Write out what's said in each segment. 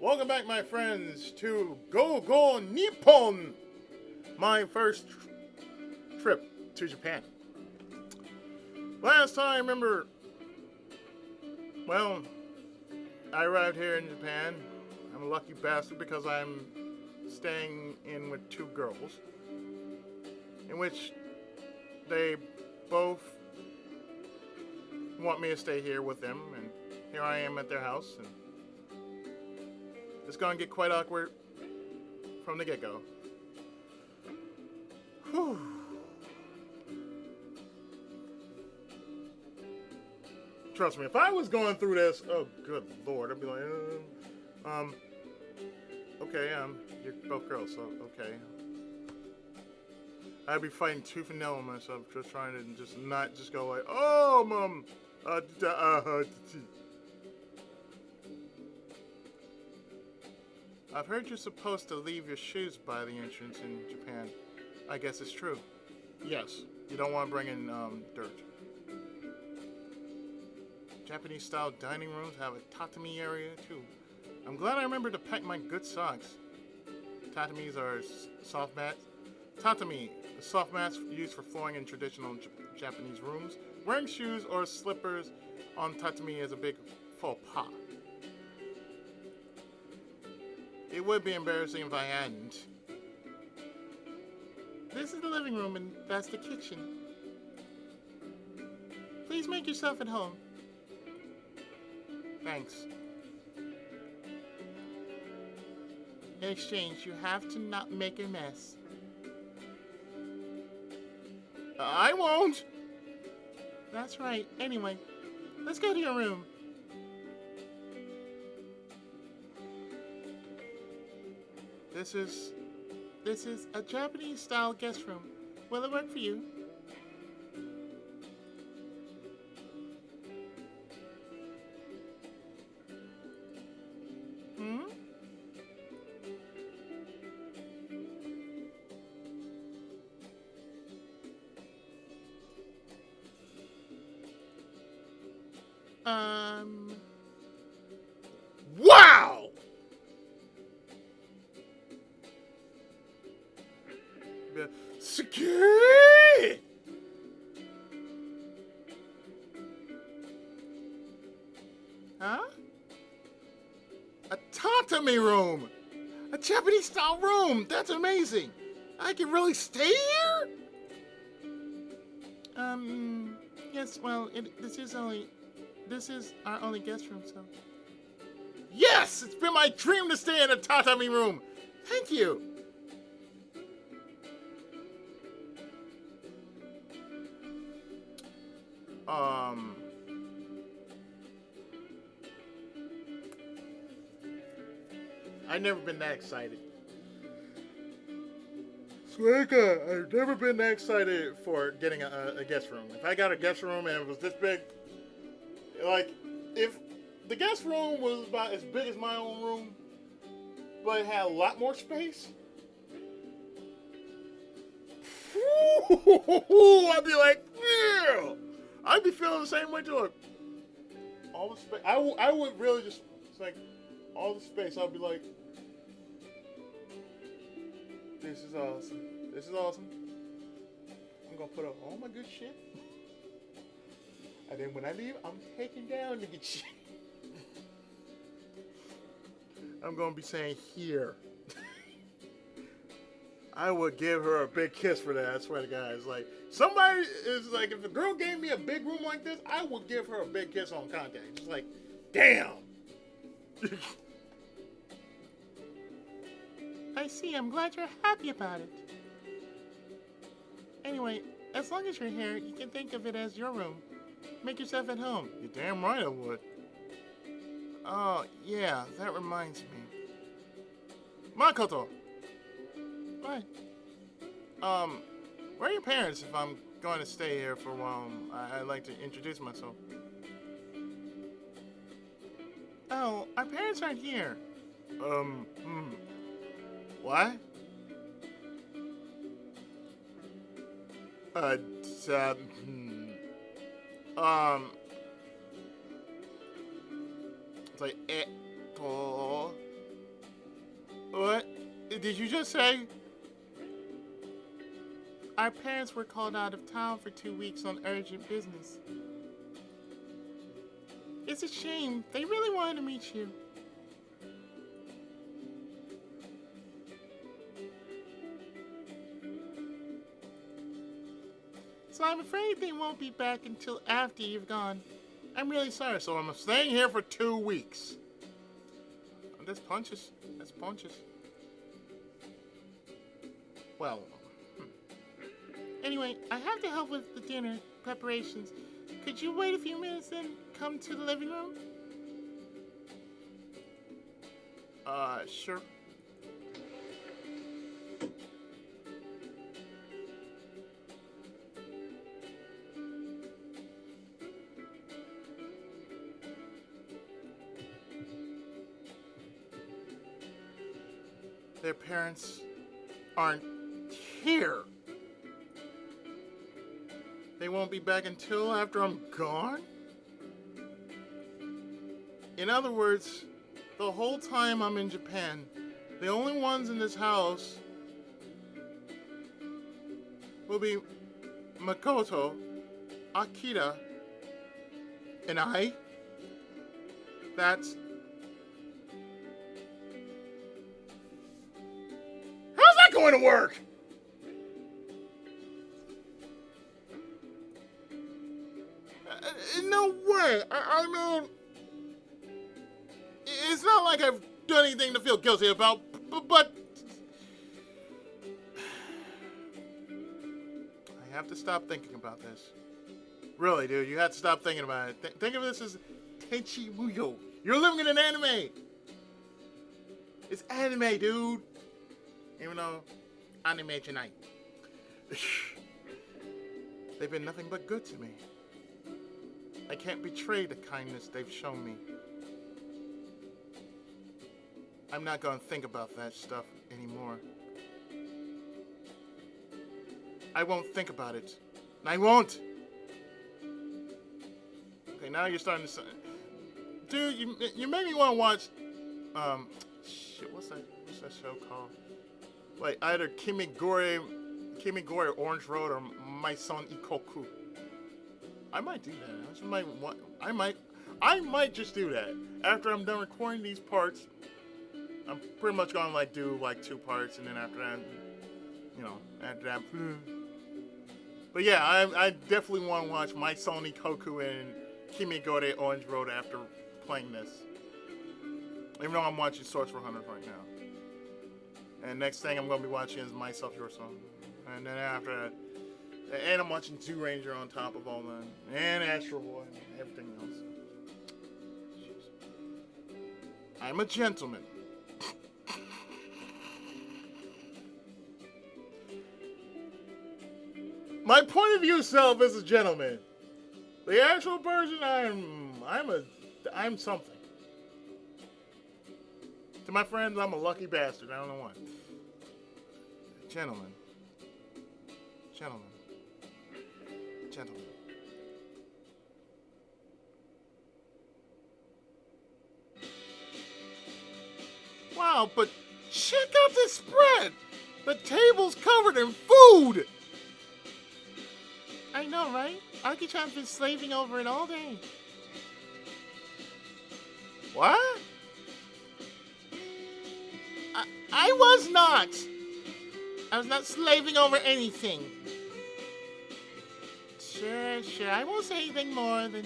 Welcome back, my friends, to Go Nippon, my first trip to Japan. Last time, I remember, well, I arrived here in Japan. I'm a lucky bastard because I'm staying in with two girls, in which they both want me to stay here with them, and here I am at their house, and it's gonna get quite awkward from the get-go. Whew. Trust me, if I was going through this, oh good lord, I'd be like, okay, you're both girls, so okay. I'd be fighting tooth and nail on myself, just trying to just not just go like, oh, mom, I've heard you're supposed to leave your shoes by the entrance in Japan. I guess it's true. Yes, you don't want to bring in dirt. Japanese-style dining rooms have a tatami area too. I'm glad I remembered to pack my good socks. Tatamis are soft mats. Tatami, the soft mats used for flooring in traditional Japanese rooms. Wearing shoes or slippers on tatami is a big faux pas. It would be embarrassing if I hadn't. This is the living room and that's the kitchen. Please make yourself at home. Thanks. In exchange, you have to not make a mess. I won't! That's right. Anyway, let's go to your room. This is a Japanese-style guest room. Will it work for you? Wow! Security! Huh? A tatami room! A Japanese-style room! That's amazing! I can really stay here? Yes, well, this is our only guest room, so. Yes! It's been my dream to stay in a tatami room! Thank you! I've never been that excited. Swaka, I've never been that excited for getting a guest room. If I got a guest room and it was this big, like, if the guest room was about as big as my own room, but it had a lot more space, I'd be like, yeah! I'd be feeling the same way too. Like, all the space, I would really just, it's like, all the space, I'd be like, this is awesome. This is awesome. I'm gonna put up all my good shit. And then when I leave, I'm taking down the good shit. I'm gonna be saying here. I would give her a big kiss for that, I swear to God. It's like, somebody is like, if a girl gave me a big room like this, I would give her a big kiss on contact. It's like, damn. I see, I'm glad you're happy about it. Anyway, as long as you're here, you can think of it as your room. Make yourself at home. You're damn right I would. Oh, yeah, that reminds me. Makoto! What? Where are your parents if I'm going to stay here for a while? I'd like to introduce myself. Oh, our parents aren't here. What? It's like, What did you just say? Our parents were called out of town for 2 weeks on urgent business. It's a shame. They really wanted to meet you. So I'm afraid they won't be back until after you've gone. I'm really sorry. So I'm staying here for 2 weeks. That's punches. That's punches. Well. Anyway, I have to help with the dinner preparations. Could you wait a few minutes and come to the living room? Sure. Their parents aren't here. They won't be back until after I'm gone? In other words, the whole time I'm in Japan, the only ones in this house will be Makoto, Akira, and I. That's... How's that going to work? No way. I mean, it's not like I've done anything to feel guilty about, but I have to stop thinking about this. Really, dude, you have to stop thinking about it. Think of this as Tenchi Muyo. You're living in an anime. It's anime, dude. Even though anime tonight. They've been nothing but good to me. I can't betray the kindness they've shown me. I'm not gonna think about that stuff anymore. I won't think about it. I won't! Okay, now you're starting to... Dude, you made me want to watch... Shit, what's that show called? Like, either Kimigure Orange Road or My Son Ikoku. I might do that. I might just do that. After I'm done recording these parts, I'm pretty much gonna like do like 2 parts, and then after that, after that. But yeah, I definitely want to watch My Son Ikoku and Kimigure Orange Road after playing this. Even though I'm watching Sorcerer Hunters right now. And next thing I'm gonna be watching is Myself Your Song. And then after that. And I'm watching Zoo Ranger on top of all that. And Astro Boy and everything else. I'm a gentleman. My point of view self is a gentleman. The actual person, I'm something. To my friends, I'm a lucky bastard. I don't know why. Gentlemen. Wow, but check out this spread! The table's covered in food! I know, right? Aki-chan's been slaving over it all day. What? I was not! I was not slaving over anything. Sure. I won't say anything more than...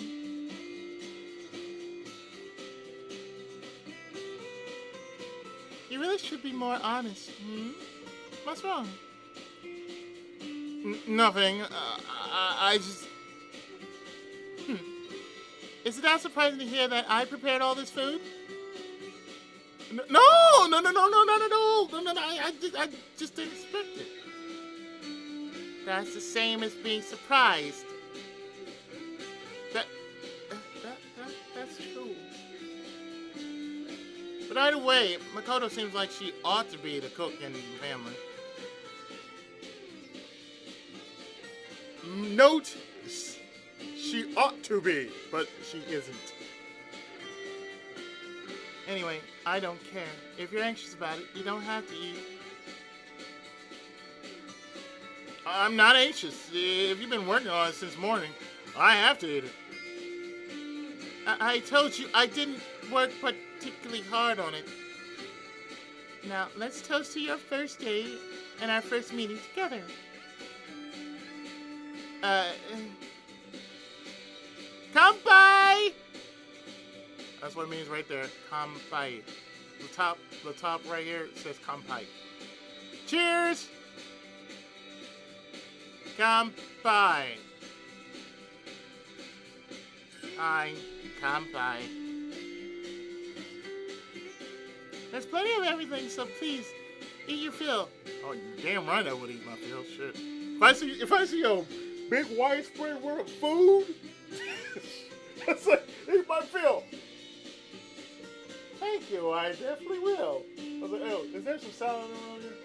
You really should be more honest, What's wrong? Nothing. I just... Is it not surprising to hear that I prepared all this food? No, not at all. No, I just didn't expect it. That's the same as being surprised. That's true. But either way, Makoto seems like she ought to be the cook in the family. Note, she ought to be, but she isn't. Anyway, I don't care. If you're anxious about it, you don't have to eat. I'm not anxious. If you've been working on it since morning, I have to eat it. I told you I didn't work particularly hard on it. Now, let's toast to your first day and our first meeting together. Kampai! That's what it means right there. Kampai. The top right here says kampai. Cheers! Kampai. Hi, kampai. There's plenty of everything, so please, eat your fill. Oh, damn right I would eat my fill. Shit. If I see a big widespread world of food, that's like, eat my fill. Thank you, I definitely will. I was like, oh, is there some salad around here?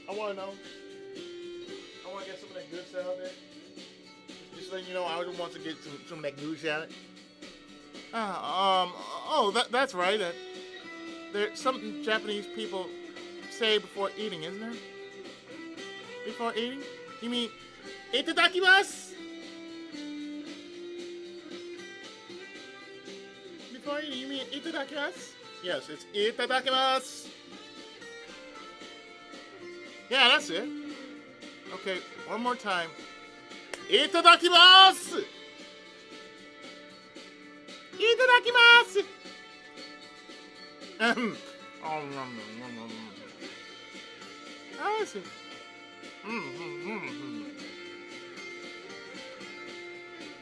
I want to know. I want to get some of that good salad there. Just letting you know, I would want to get some of that good salad. That's right. There's something Japanese people say before eating, isn't there? Before eating? You mean, itadakimasu? Before eating, you mean itadakimasu? Yes, it's itadakimasu. Yeah, that's it. Okay, one more time. Itadakimasu! Itadakimasu! I see.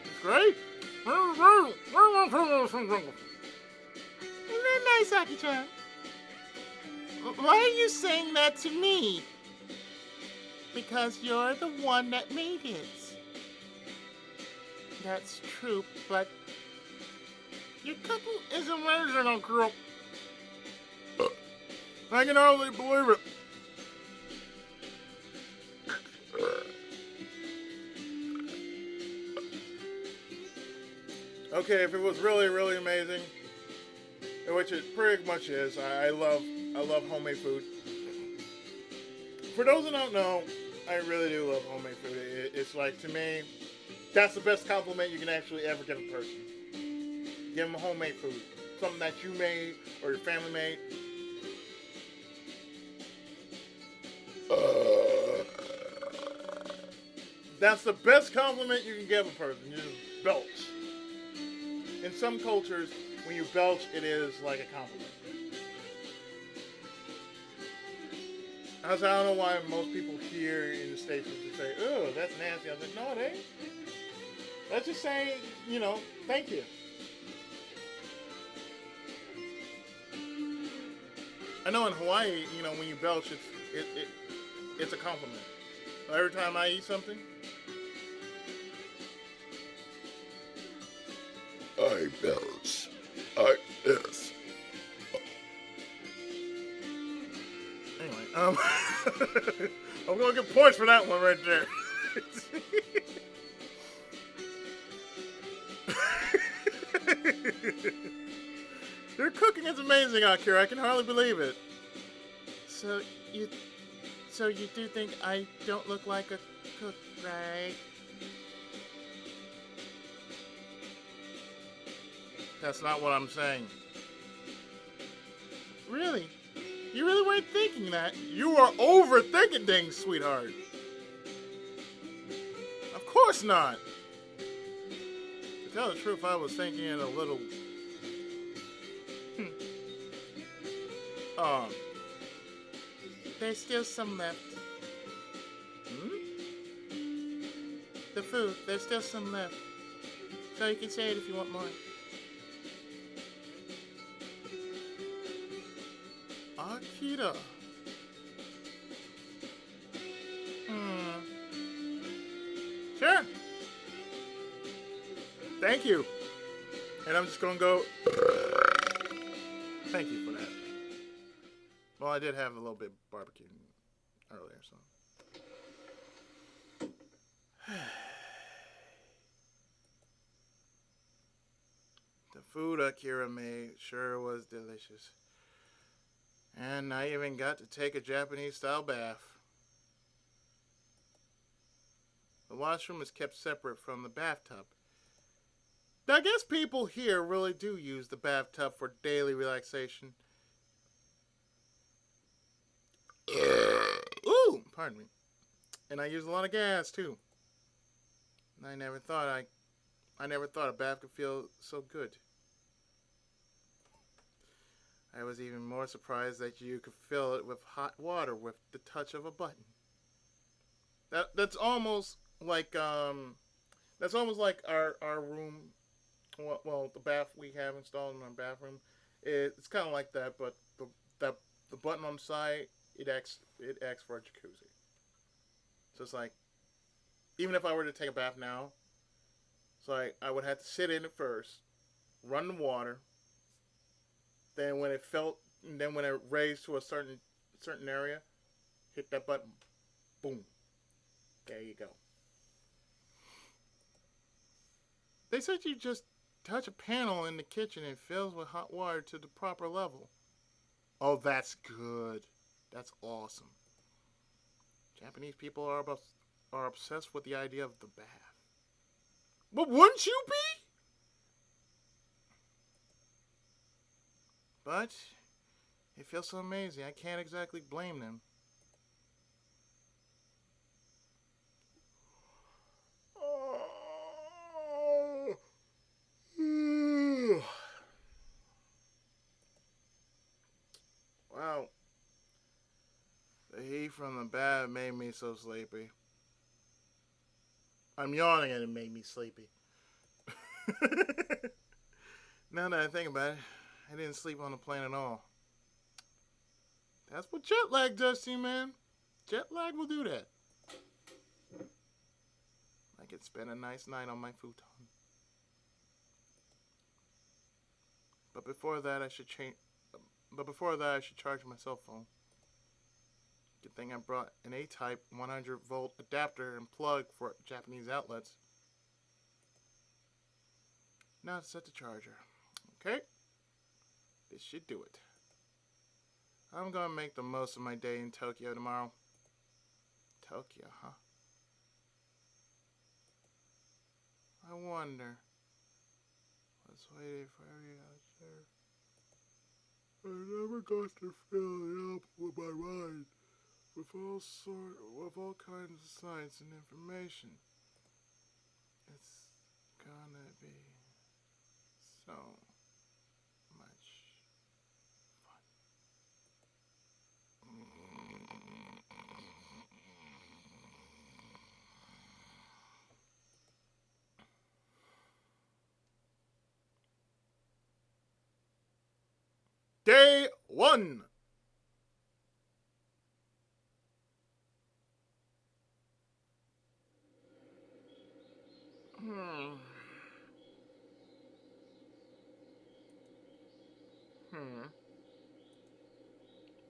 It's great. Isn't that nice, Aki-chan? Why are you saying that to me? Because you're the one that made it. That's true, but your cooking is amazing, Uncle. I can hardly believe it. Okay, if it was really, really amazing, which it pretty much is, I love homemade food. For those who don't know, I really do love homemade food. It's like, to me, that's the best compliment you can actually ever give a person. Give them homemade food. Something that you made or your family made. That's the best compliment you can give a person. You just belch. In some cultures, when you belch, it is like a compliment. I don't know why most people here in the States would just say, "Oh, that's nasty." I was like, "No, it ain't. Let's just say, thank you." I know in Hawaii, when you belch, it's a compliment. Every time I eat something, I belch. Yes. Anyway, I'm gonna get points for that one right there. Your cooking is amazing, Akira. I can hardly believe it. So you do think I don't look like a cook, right? That's not what I'm saying. Really? You really weren't thinking that? You are overthinking things, sweetheart. Of course not. To tell the truth, I was thinking it a little... There's still some left. The food, there's still some left. So you can say it if you want more. Akira. Sure. Thank you. And I'm just gonna go... Thank you for that. Well, I did have a little bit of barbecue earlier, so... The food Akira made sure was delicious. And I even got to take a Japanese style bath. The washroom is kept separate from the bathtub. I guess people here really do use the bathtub for daily relaxation. Ooh, pardon me. And I use a lot of gas too. I never thought a bath could feel so good. I was even more surprised that you could fill it with hot water with the touch of a button. That's almost like our room. Well, the bath we have installed in our bathroom. It's kind of like that, but the button on the side it acts for a jacuzzi. So it's like, even if I were to take a bath now, so I would have to sit in it first, run the water. Then when it raised to a certain area, hit that button, boom, there you go. They said you just touch a panel in the kitchen and it fills with hot water to the proper level. Oh, that's good. That's awesome. Japanese people are obsessed with the idea of the bath. But wouldn't you be? But it feels so amazing. I can't exactly blame them. Wow. The heat from the bath made me so sleepy. I'm yawning and it made me sleepy. Now that I think about it, I didn't sleep on the plane at all. That's what jet lag does to you, man. Jet lag will do that. I could spend a nice night on my futon. But before that, I should charge my cell phone. Good thing I brought an A-type 100-volt adapter and plug for Japanese outlets. Now to set the charger. Okay? This should do it. I'm gonna make the most of my day in Tokyo tomorrow. Tokyo, huh? I wonder what's waiting for me out there. I never got to fill it up with my mind with all kinds of signs and information. It's gonna be so much fun. Day 1.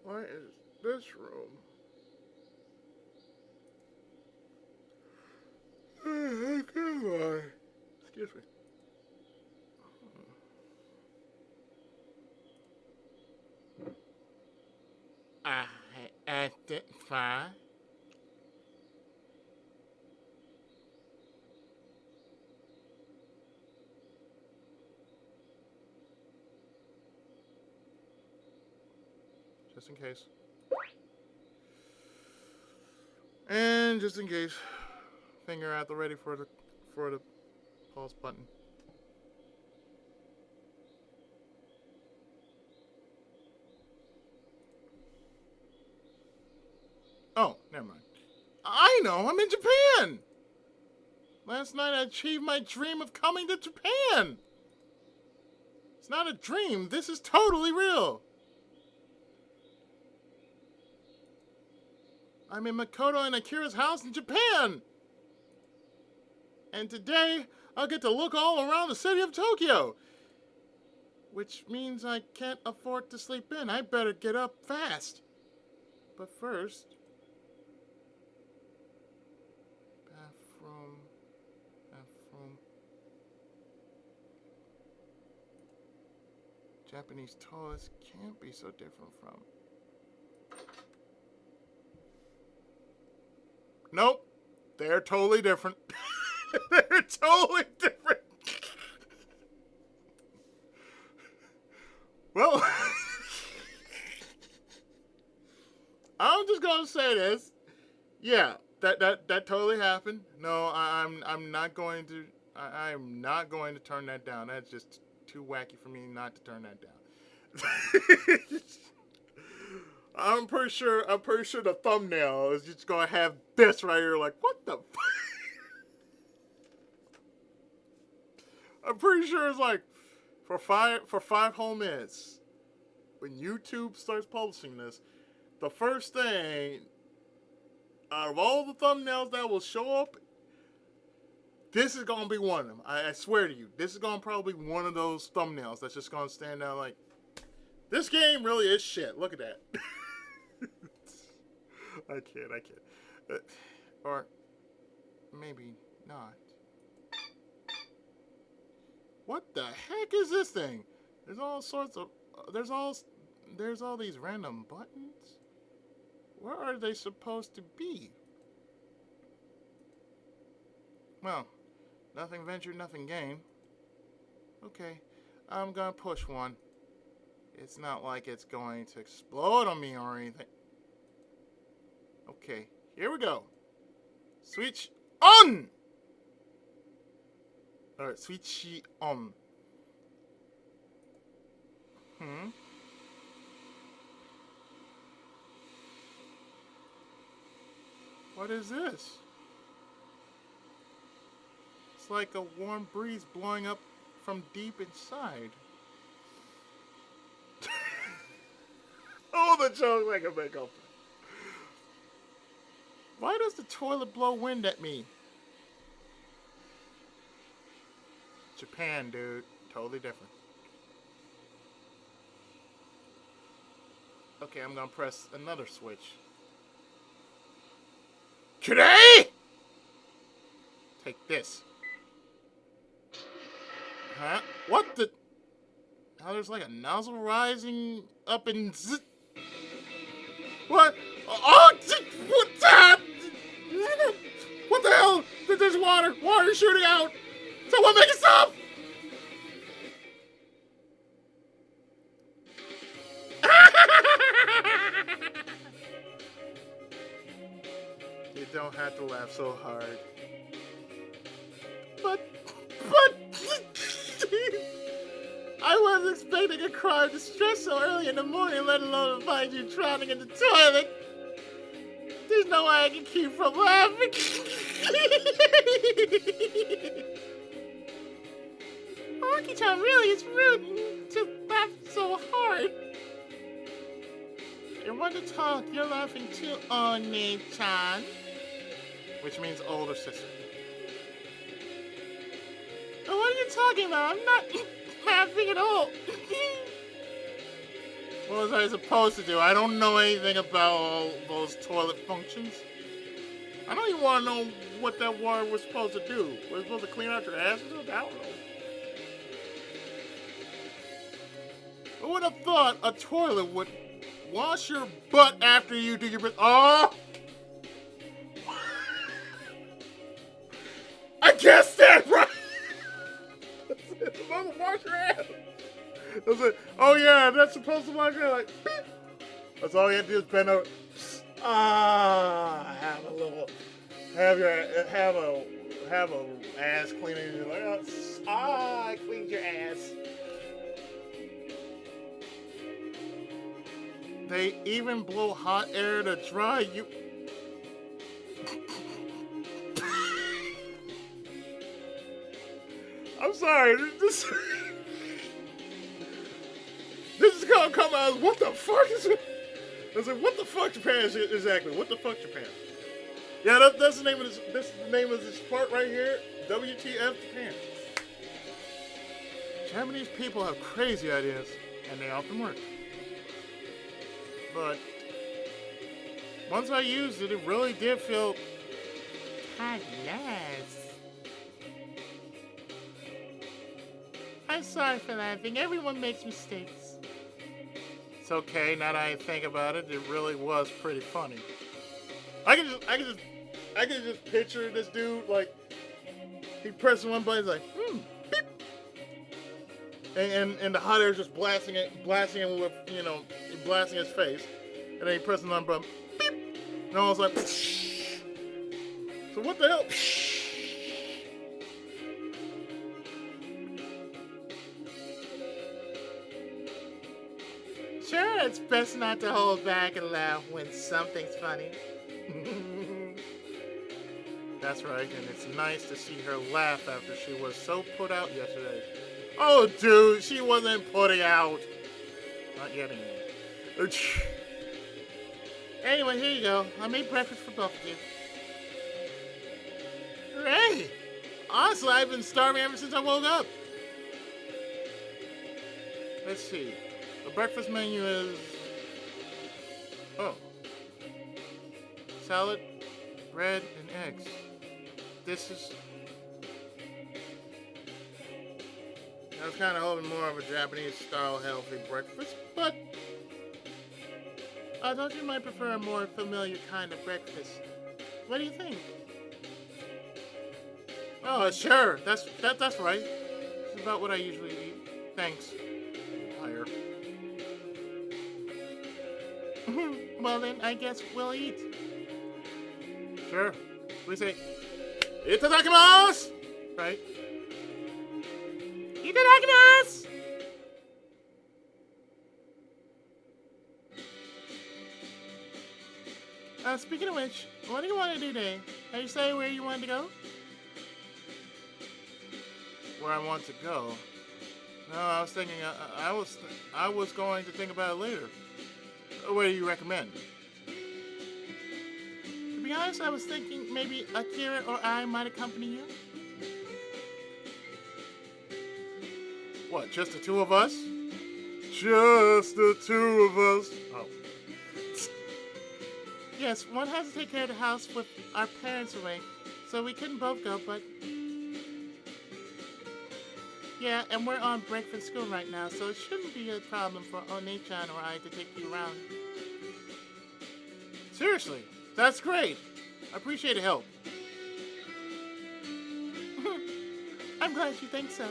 What is this room? Come on. Excuse me. I identify. Just in case. And just in case, finger at the ready for the pause button. Oh, never mind. I know, I'm in Japan! Last night I achieved my dream of coming to Japan! It's not a dream, this is totally real! I'm in Makoto and Akira's house in Japan! And today, I'll get to look all around the city of Tokyo! Which means I can't afford to sleep in. I better get up fast. But first... Bathroom. Japanese toilets can't be so different from. Nope. They're totally different. They're totally different. Well, I'm just gonna say this. Yeah, that totally happened. No, I'm not going to. I'm not going to turn that down. That's just too wacky for me not to turn that down. I'm pretty sure the thumbnail is just gonna have this right here. Like, what the? I'm pretty sure it's like for five whole minutes. When YouTube starts publishing this, the first thing out of all the thumbnails that will show up, this is gonna be one of them. I swear to you, this is gonna probably be one of those thumbnails that's just gonna stand out like, this game really is shit. Look at that. I can't. Or maybe not. What the heck is this thing? There's all sorts of. There's all these random buttons. Where are they supposed to be? Well, nothing ventured, nothing gained. Okay, I'm gonna push one. It's not like it's going to explode on me or anything. Okay, here we go. Switch on! Alright, switch on. What is this? It's like a warm breeze blowing up from deep inside. Oh, the jokes I can make up. Why does the toilet blow wind at me? Japan, dude. Totally different. Okay, I'm gonna press another switch. Today? Take this. Huh? What the? Now there's like a nozzle rising up and zzz. What? Oh, what that? What the hell? There's water. Water shooting out. Someone make it stop! You don't have to laugh so hard. But I wasn't expecting a cry of distress so early in the morning, let alone to find you drowning in the toilet. There's no way I can keep from laughing. Aki-chan really is rude to laugh so hard. You want to talk, you're laughing too, Oni-chan. Which means older sister. Oh, what are you talking about? I'm not laughing at all. What was I supposed to do? I don't know anything about all those toilet functions. I don't even want to know what that water was supposed to do. Was it supposed to clean out your ass or something? I don't know. Who would have thought a toilet would wash your butt after you do your business? Oh! I guessed that right! It's supposed to wash your ass. That's it. Oh yeah, that's supposed to wash your ass. Like, beep. That's all you have to do is bend over. Have a ass cleaning. And you're like, I cleaned your ass. They even blow hot air to dry you. I'm sorry. This is gonna come out as what the fuck is it? I was like, what the fuck Japan is exactly? What the fuck Japan? Yeah, that's the name of this. This is the name of this part right here. WTF Japan. Japanese people have crazy ideas, and they often work. But once I used it, it really did feel kind of nice. I I'm sorry for laughing. Everyone makes mistakes. It's okay. Now that I think about it, it really was pretty funny. I can just picture this dude like he presses one button, like beep, and the hot air is just blasting him with blasting his face, and then he presses another button, beep, and I was like, so what the hell? Sure, it's best not to hold back and laugh when something's funny. That's right, and it's nice to see her laugh after she was so put out yesterday. Oh, dude, she wasn't putting out. Not yet, anyway. Anyway, here you go. I made breakfast for both of you. Hooray! Honestly, I've been starving ever since I woke up. Let's see. The breakfast menu is... Oh. Salad, bread, and eggs. This is... I was kind of hoping more of a Japanese-style healthy breakfast, but... I thought you might prefer a more familiar kind of breakfast. What do you think? Oh, sure. That's right. It's about what I usually eat. Thanks. Higher. Well then, I guess we'll eat. Sure. We say, Itadakimasu! Right? Itadakimasu! Speaking of which, what do you want to do today? Have you decided where you want to go? Where I want to go? No, I was thinking, I was going to think about it later. What do you recommend? To be honest, I was thinking maybe Akira or I might accompany you. What, just the two of us? Just the two of us. Oh. Yes, one has to take care of the house with our parents away, so we couldn't both go, but... Yeah, and we're on break from school right now, so it shouldn't be a problem for Oni-chan or I to take you around. Seriously, that's great. I appreciate the help. I'm glad you think so.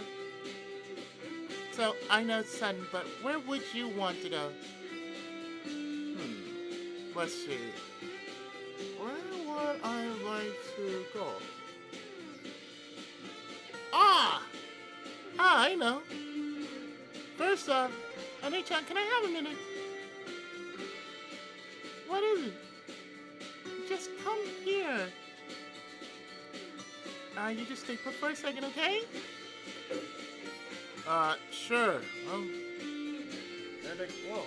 So, I know it's sudden, but where would you want to go? Let's see. Where would I like to go? I know. First off, Oni-chan, can I have a minute? What is it? Just come here. You just stay put for a second, okay? Sure. There they go.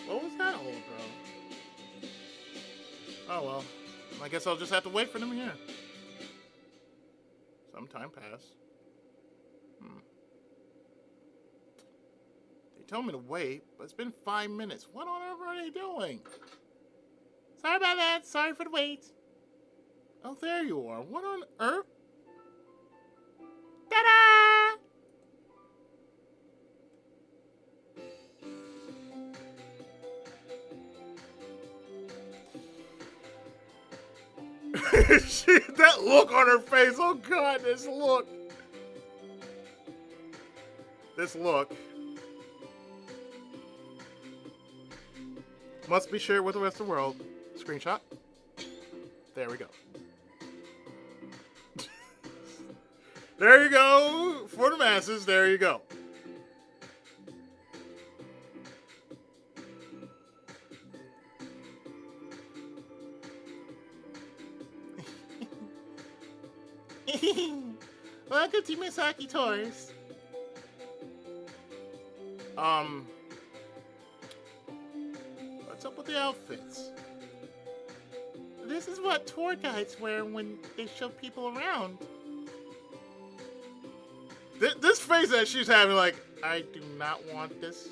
What was that old girl? Oh well, I guess I'll just have to wait for them here. Some time passed. They told me to wait, but it's been 5 minutes. What on earth are they doing? Sorry about that. Sorry for the wait. Oh, there you are. What on earth? Ta-da! That look on her face. Oh God, this look. This look. Must be shared with the rest of the world. Screenshot. There we go. There you go. For the masses, there you go. Welcome to Misaki Tours. What's up with the outfits? This is what tour guides wear when they show people around. This face that she's having, like, I do not want this.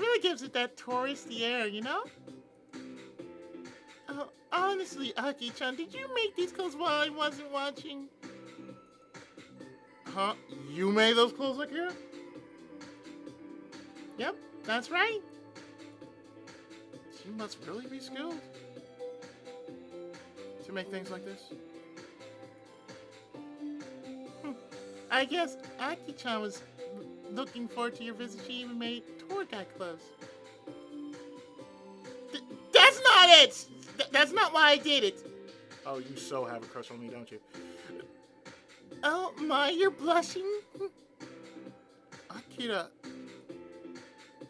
really gives it that touristy air, you know? Oh, honestly, Aki-chan, did you make these clothes while I wasn't watching? Huh? You made those clothes, Akira? Yep, that's right. You must really be skilled to make things like this. I guess Aki-chan was looking forward to your visit. She even made tour guide clothes. That's not it! That's not why I did it. Oh, you so have a crush on me, don't you? Oh my, you're blushing? Akira,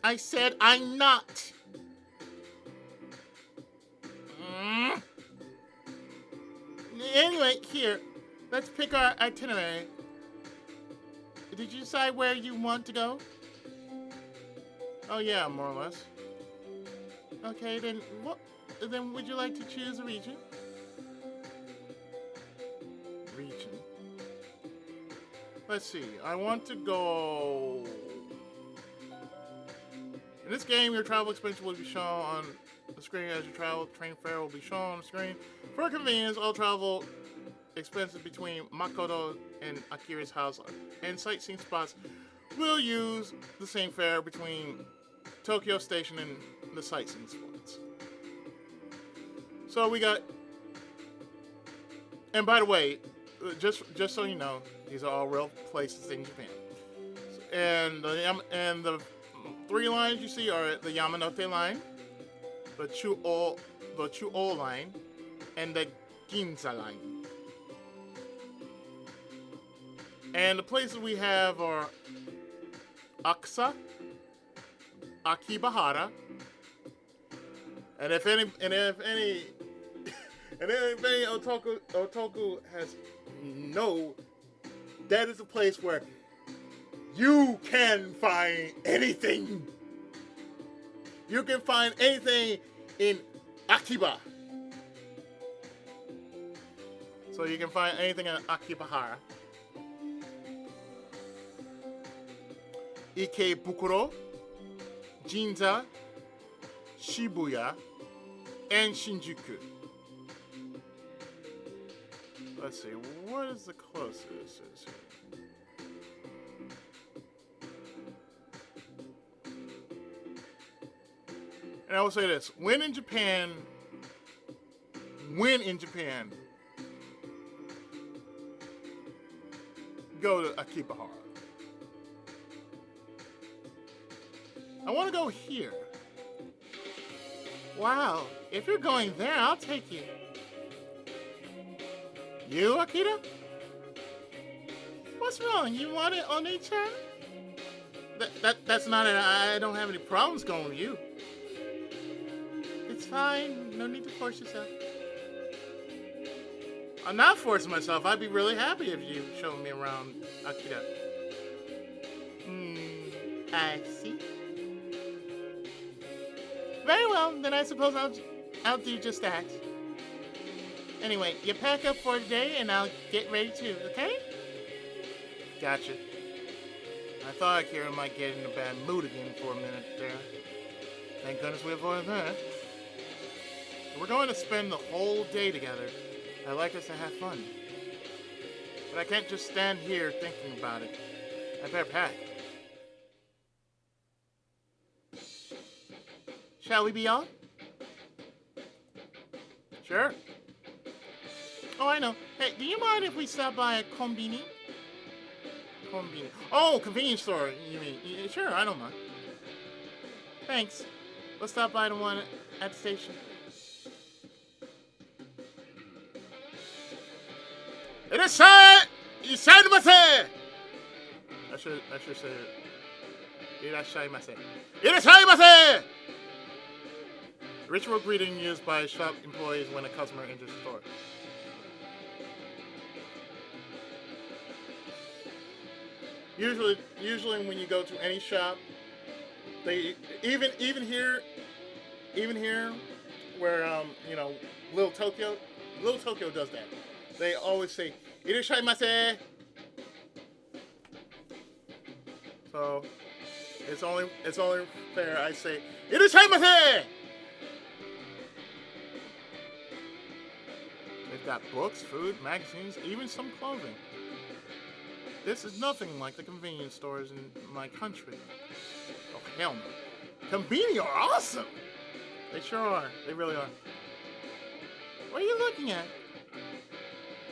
I said I'm not. Anyway, here, let's pick our itinerary. Did you decide where you want to go? oh yeah, more or less. Okay, then what? Then would you like to choose a region? Region. Let's see. I want to go. In this game, your travel expenses will be shown on the screen as you travel. Train fare will be shown on the screen. For convenience, all travel expenses between Makoto and Akira's house and sightseeing spots will use the same fare between Tokyo Station and the sightseeing spots. So we got, and by the way, just so you know, these are all real places in Japan. And the three lines you see are the Yamanote line, the Chuo line, and the Ginza line. And the places we have are Aksa, Akibahara, and if any otaku has that is a place where you can find anything. You can find anything in Akiba. So you can find anything in Akibahara. Ikebukuro, Ginza, Shibuya, and Shinjuku. Let's see, what is the closest? And I will say this: when in Japan, go to Akibahara. I want to go here. Wow, if you're going there, I'll take you. You, Akira? What's wrong? You want it on Chan? That's not it. I don't have any problems going with you. It's fine. No need to force yourself. I'm not forcing myself. I'd be really happy if you showed me around Akira. I see. Very well, then I suppose I'll do just that. Anyway, you pack up for today and I'll get ready too, okay? Gotcha. I thought Akira might get in a bad mood again for a minute there. Thank goodness we avoided that. We're going to spend the whole day together. I'd like us to have fun. But I can't just stand here thinking about it. I better pack. Shall we be on? Sure. Oh, I know. Hey, do you mind if we stop by a konbini? Konbini. Oh, convenience store, you mean? Yeah, sure, I don't mind. Thanks. Let's stop by the one at the station. Irasshai! Ishaimase! I should say it. Irashaimase. Irashaimase! Ritual greeting used by shop employees when a customer enters the store. Usually when you go to any shop, they even here where Little Tokyo does that. They always say "Irashaimase." So It's only fair I say, "Irashaimase!" They've got books, food, magazines, even some clothing. This is nothing like the convenience stores in my country. Oh, hell no. Konbini are awesome! They sure are. They really are. What are you looking at?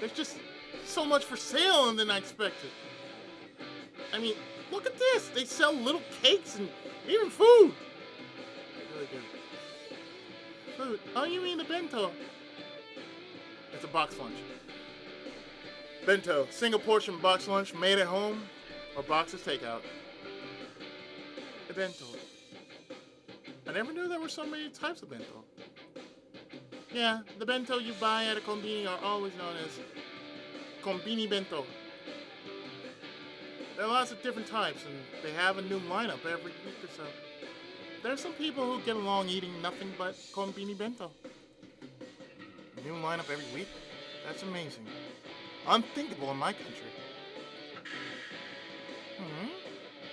There's just so much for sale than I expected. I mean, look at this. They sell little cakes and even food. They really do. Food? Oh, you mean the bento? It's a box lunch. Bento, single portion box lunch made at home or boxes takeout. The bento. I never knew there were so many types of bento. Yeah, the bento you buy at a konbini are always known as konbini bento. There are lots of different types, and they have a new lineup every week or so. There are some people who get along eating nothing but konbini bento. New lineup every week? That's amazing. Unthinkable in my country.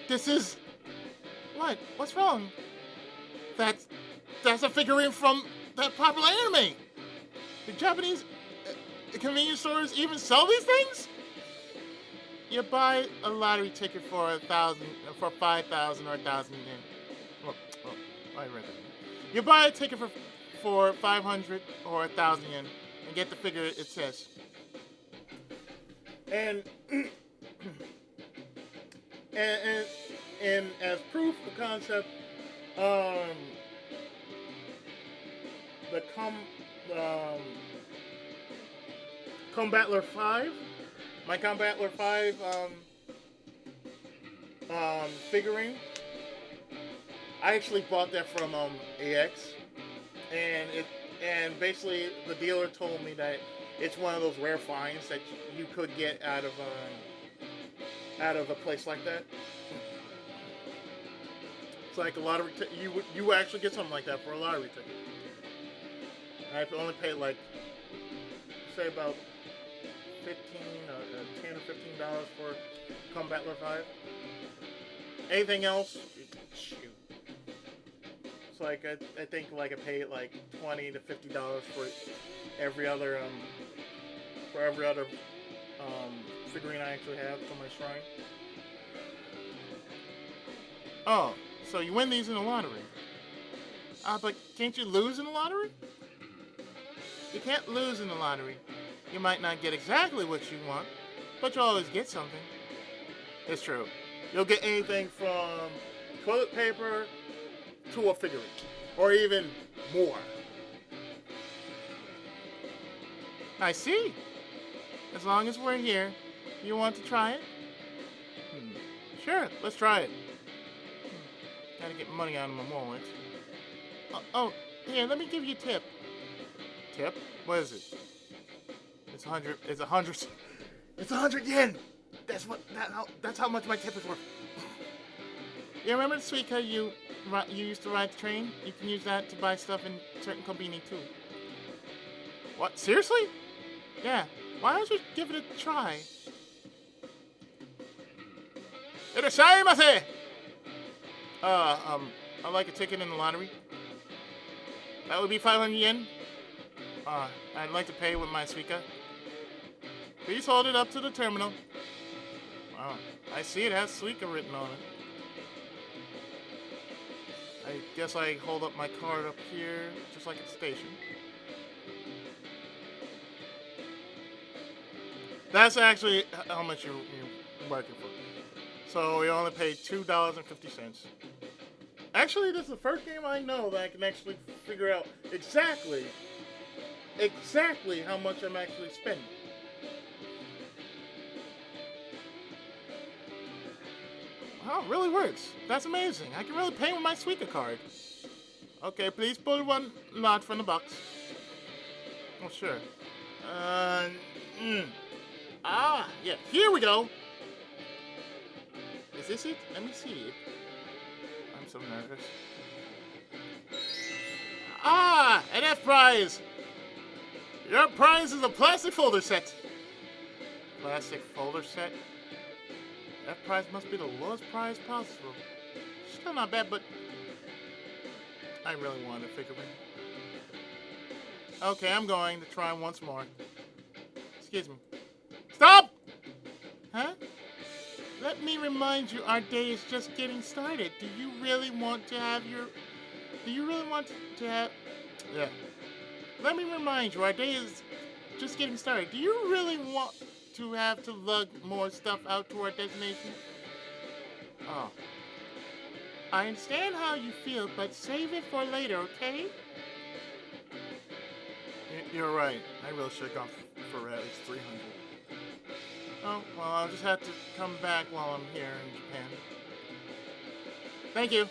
This is... What? What's wrong? That's a figurine from that popular anime. The Japanese convenience stores even sell these things? You buy a lottery ticket for 5,000 or 1,000 yen. Well, I read that. You buy a ticket for 500 or 1,000 yen and get the figure it says. And and as proof of concept, the Combattler 5, my Combattler 5 figurine, I actually bought that from AX, and basically the dealer told me that it's one of those rare finds that you could get out of a place like that. It's like a lottery you actually get something like that for a lottery ticket. I've only paid like, say about $10 or $15 for Combattler 5. Anything else, shoot. It's like I think like I paid like $20 to $50 for every other figurine I actually have for my shrine. Oh, so you win these in the lottery. But can't you lose in the lottery? You can't lose in the lottery. You might not get exactly what you want, but you'll always get something. It's true. You'll get anything from toilet paper to a figurine, or even more. I see. As long as we're here, you want to try it? Sure, let's try it. Gotta get money out of my wallet. Oh, here, let me give you a tip. Tip? What is it? It's 100. It's 100. It's 100 yen. That's how much my tip is worth. You remember the Suica you used to ride the train? You can use that to buy stuff in certain konbini too. What? Seriously? Yeah. Why don't you give it a try? Irashaimase! I'd like a ticket in the lottery. That would be 500 yen. I'd like to pay with my Suica. Please hold it up to the terminal. Wow, I see it has Suica written on it. I guess I hold up my card up here, just like at the station. That's actually how much you're working for. So we only paid $2.50. Actually, this is the first game I know that I can actually figure out exactly how much I'm actually spending. Wow, it really works. That's amazing. I can really pay with my Suica card. Okay, please pull one lot from the box. Oh, sure. Yeah, here we go. Is this it? Let me see. I'm so nervous. An F prize! Your prize is a plastic folder set. Plastic folder set? F prize must be the lowest prize possible. Still not bad, but I really wanted a figurine. Okay, I'm going to try once more. Excuse me. Stop! Huh? Let me remind you, our day is just getting started. Do you really want to have your... Do you really want to have... Yeah. Let me remind you, our day is just getting started. Do you really want to have to lug more stuff out to our destination? Oh. I understand how you feel, but save it for later, okay? You're right. I really should have gone for at least 300. Oh, well, I'll just have to come back while I'm here in Japan. Thank you.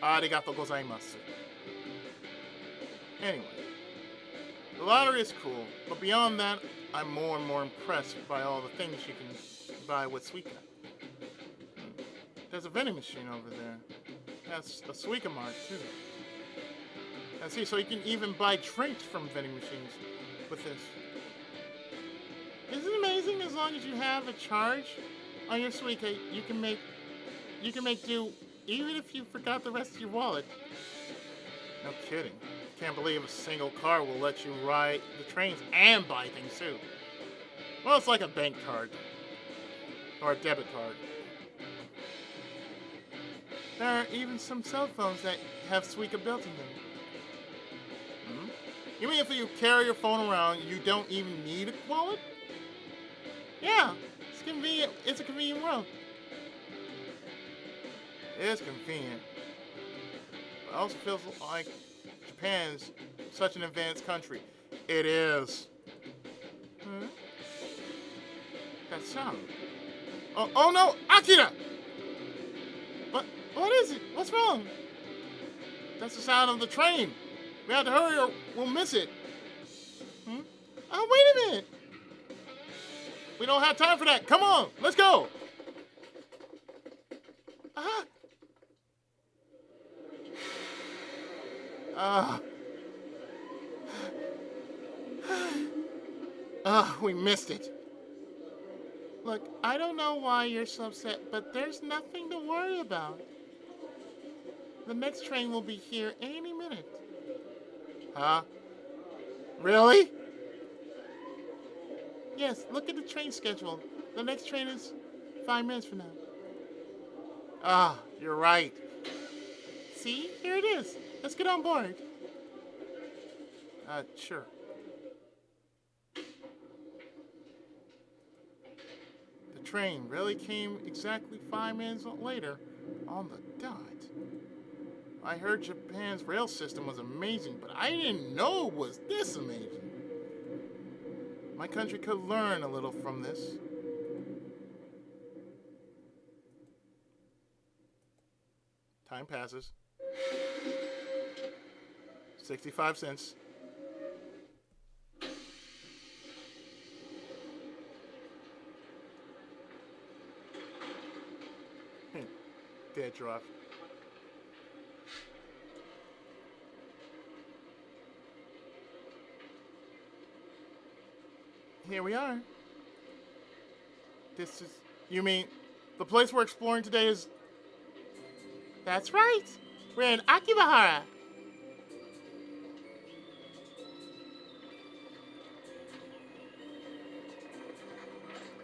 Arigatou gozaimasu. Anyway, the lottery is cool, but beyond that, I'm more and more impressed by all the things you can buy with Suica. There's a vending machine over there. That's a Suica Mart, too. And see, so you can even buy drinks from vending machines with this. Isn't it amazing? As long as you have a charge on your Suica, you can make do even if you forgot the rest of your wallet. No kidding. Can't believe a single car will let you ride the trains and buy things too. Well, it's like a bank card or a debit card. There are even some cell phones that have Suica built in them. You mean if you carry your phone around, you don't even need a wallet? Yeah, it's convenient. It's a convenient world. It is convenient. But it also feels like Japan's such an advanced country. It is. That sound. Oh no, Akira! What is it? What's wrong? That's the sound of the train. We have to hurry or we'll miss it. Oh, wait a minute. We don't have time for that. Come on, let's go. We missed it. Look, I don't know why you're so upset, but there's nothing to worry about. The next train will be here any minute. Huh? Really? Yes, look at the train schedule. The next train is 5 minutes from now. You're right. See? Here it is. Let's get on board. Sure. The train really came exactly 5 minutes later on the dot. I heard Japan's rail system was amazing, but I didn't know it was this amazing. My country could learn a little from this. Time passes. 65 cents. Dead drop. Here we are. This is... You mean the place we're exploring today is... That's right. We're in Akibahara.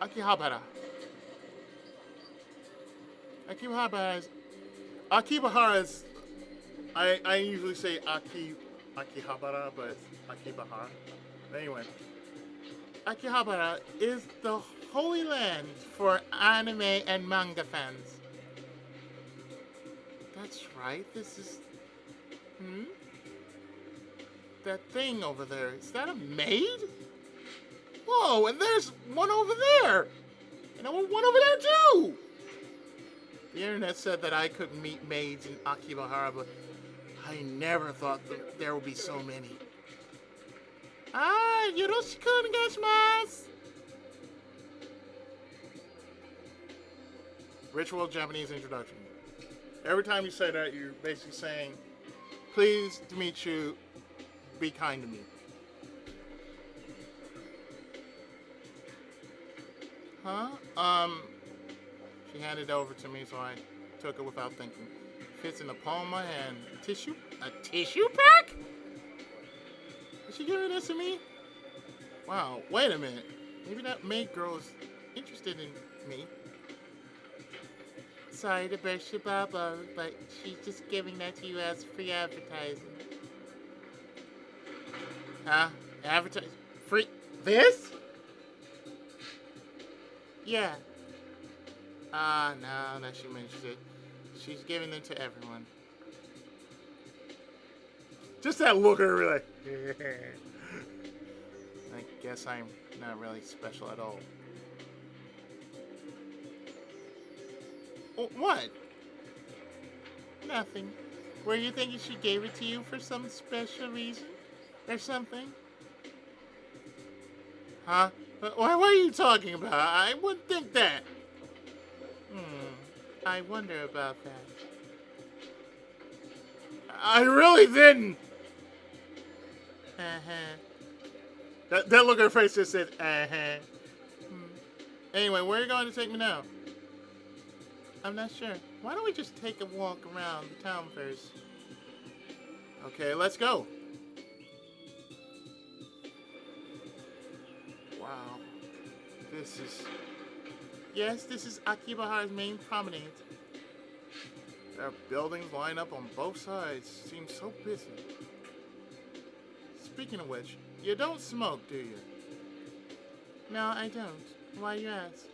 Akihabara. Akibahara is... I usually say Akihabara, but it's Akibahara. Anyway. Akihabara is the holy land for anime and manga fans. That's right, this is... That thing over there, is that a maid? Whoa, and there's one over there! And one over there too! The internet said that I couldn't meet maids in Akibahara, but I never thought that there would be so many. Yoroshiku onegaishimasu. Ritual Japanese introduction. Every time you say that, you're basically saying, pleased to meet you, be kind to me. She handed it over to me, so I took it without thinking. Fits in the palm of my hand. Tissue? A tissue pack? Is she giving this to me? Wow, wait a minute. Maybe that maid girl is interested in me. Sorry to burst your bubble, but she's just giving that to you as free advertising. Huh? Advertise? Free? This? Yeah. Now that she mentions it, she's giving them to everyone. Just that look at her like, I guess I'm not really special at all. What? Nothing. Were you thinking she gave it to you for some special reason? Or something? Huh? What are you talking about? I wouldn't think that. I wonder about that. I really didn't. Uh-huh. That look at her face just said, uh-huh. Anyway, where are you going to take me now? I'm not sure. Why don't we just take a walk around the town first? Okay, let's go. Wow. This is... Yes, this is Akibahara's main promenade. There are buildings lined up on both sides. Seems so busy. Speaking of which, you don't smoke, do you? No, I don't. Why you ask?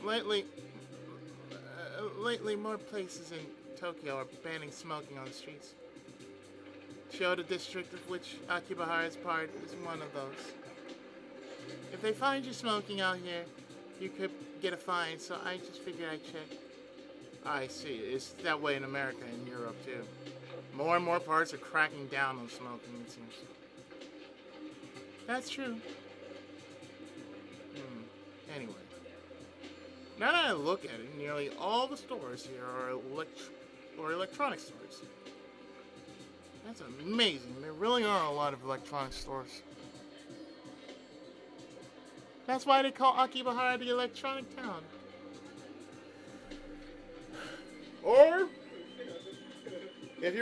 Lately, more places in Tokyo are banning smoking on the streets. Chiyoda district, of which Akibahara is part, is one of those. If they find you smoking out here, you could get a fine, so I just figured I'd check. I see. It's that way in America and Europe, too. More and more parts are cracking down on smoking, it seems. That's true. Anyway. Now that I look at it, nearly all the stores here are electronic stores. That's amazing. There really are a lot of electronic stores. That's why they call Akibahara the electronic town. Or if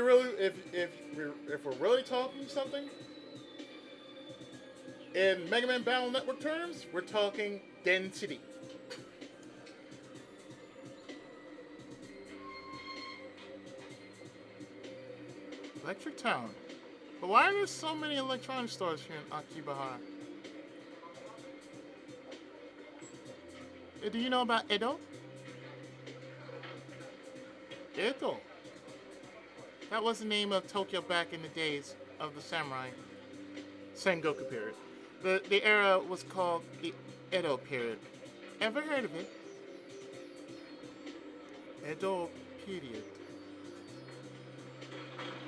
we're really talking something in Mega Man Battle Network terms, we're talking density. Electric Town. But why are there so many electronic stores here in Akibahara? Do you know about Edo? Edo. That was the name of Tokyo back in the days of the samurai. Sengoku period. The era was called the Edo period. Ever heard of it? Edo period.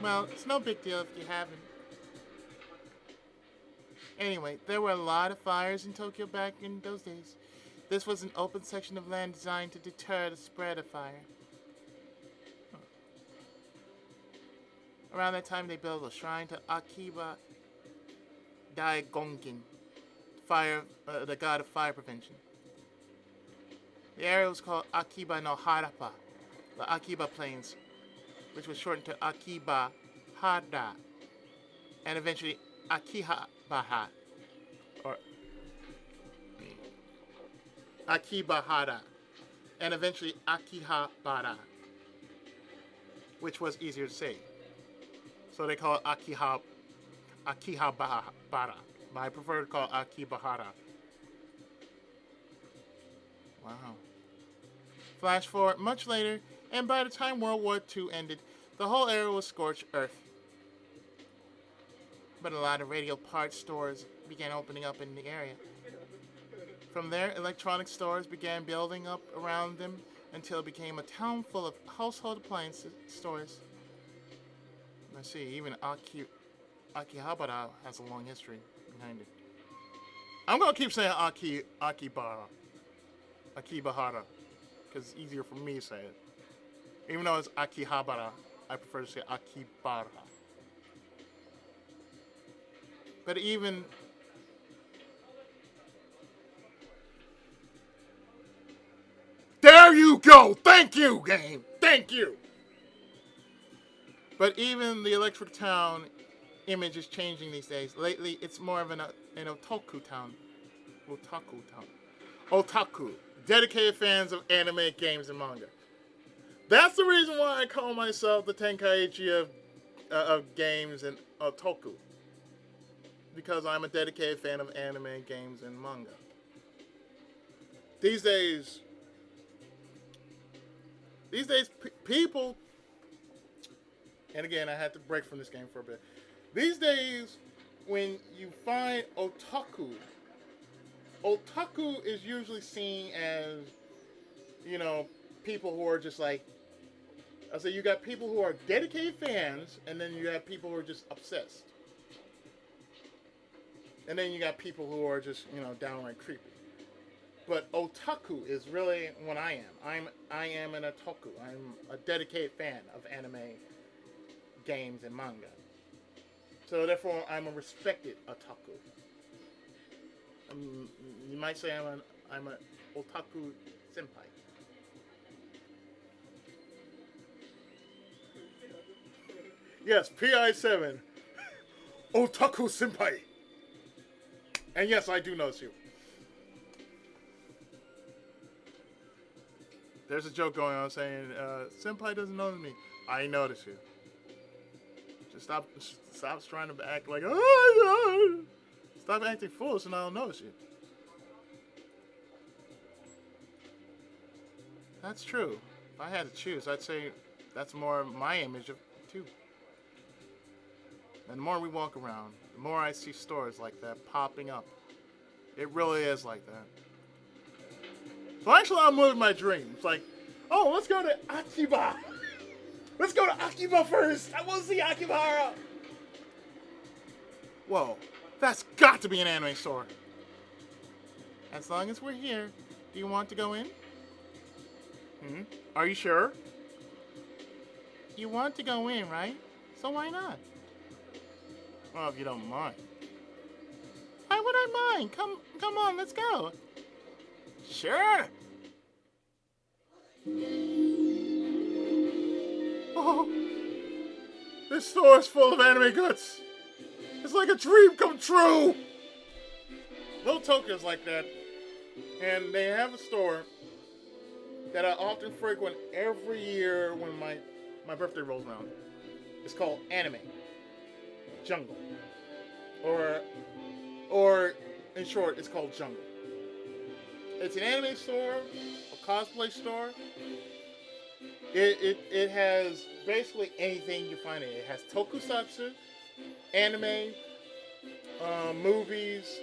Well, it's no big deal if you haven't. Anyway, there were a lot of fires in Tokyo back in those days. This was an open section of land designed to deter the spread of fire. Around that time, they built a shrine to Akiba Daigonkin, the god of fire prevention. The area was called Akiba no Harapa, the Akiba Plains, which was shortened to Akibahara, and eventually Akihabara, or Akibahara, and eventually Akihabara, which was easier to say. So they call it Akihabara, but I prefer to call it Akibahara. Wow. Flash forward much later, and by the time World War II ended, the whole area was scorched earth. But a lot of radio parts stores began opening up in the area. From there, electronic stores began building up around them until it became a town full of household appliance stores. Let's see, even Akihabara has a long history behind it. I'm going to keep saying Akibahara, because it's easier for me to say it. Even though it's Akihabara, I prefer to say Akibahara. But even go. Thank you, game. Thank you. But even the Electric Town image is changing these days. Lately, it's more of an otaku town. Otaku town. Otaku. Dedicated fans of anime, games, and manga. That's the reason why I call myself the Tenkaichi of games and otaku. Because I'm a dedicated fan of anime, games, and manga. These days, people, and again, I had to break from this game for a bit. These days, when you find otaku is usually seen as, people who are just like, I say you got people who are dedicated fans, and then you have people who are just obsessed. And then you got people who are just, downright creepy. But otaku is really what I am. I am an otaku. I'm a dedicated fan of anime, games, and manga. So therefore, I'm a respected otaku. You might say I'm an otaku senpai. Yes, PI7. Otaku senpai. And yes, I do notice you. There's a joke going on saying, senpai doesn't notice me. I notice you. Just stop trying to act like, oh, no. Stop acting foolish and I'll notice you. That's true. If I had to choose, I'd say that's more my image of too. And the more we walk around, the more I see stores like that popping up. It really is like that. So actually, I'm living my dream. It's like, oh, let's go to Akiba. Let's go to Akiba first. I want to see Akibahara. Whoa, that's got to be an anime store. As long as we're here, do you want to go in? Are you sure? You want to go in, right? So why not? Well, if you don't mind. Why would I mind? Come on, let's go. Sure. Oh, this store is full of anime goods. It's like a dream come true. Little Tokyo's like that, and they have a store that I often frequent every year when my birthday rolls around. It's called Anime Jungle, or in short, it's called Jungle. It's an anime store, a cosplay store. It has basically anything you find in it. It has tokusatsu, anime, movies,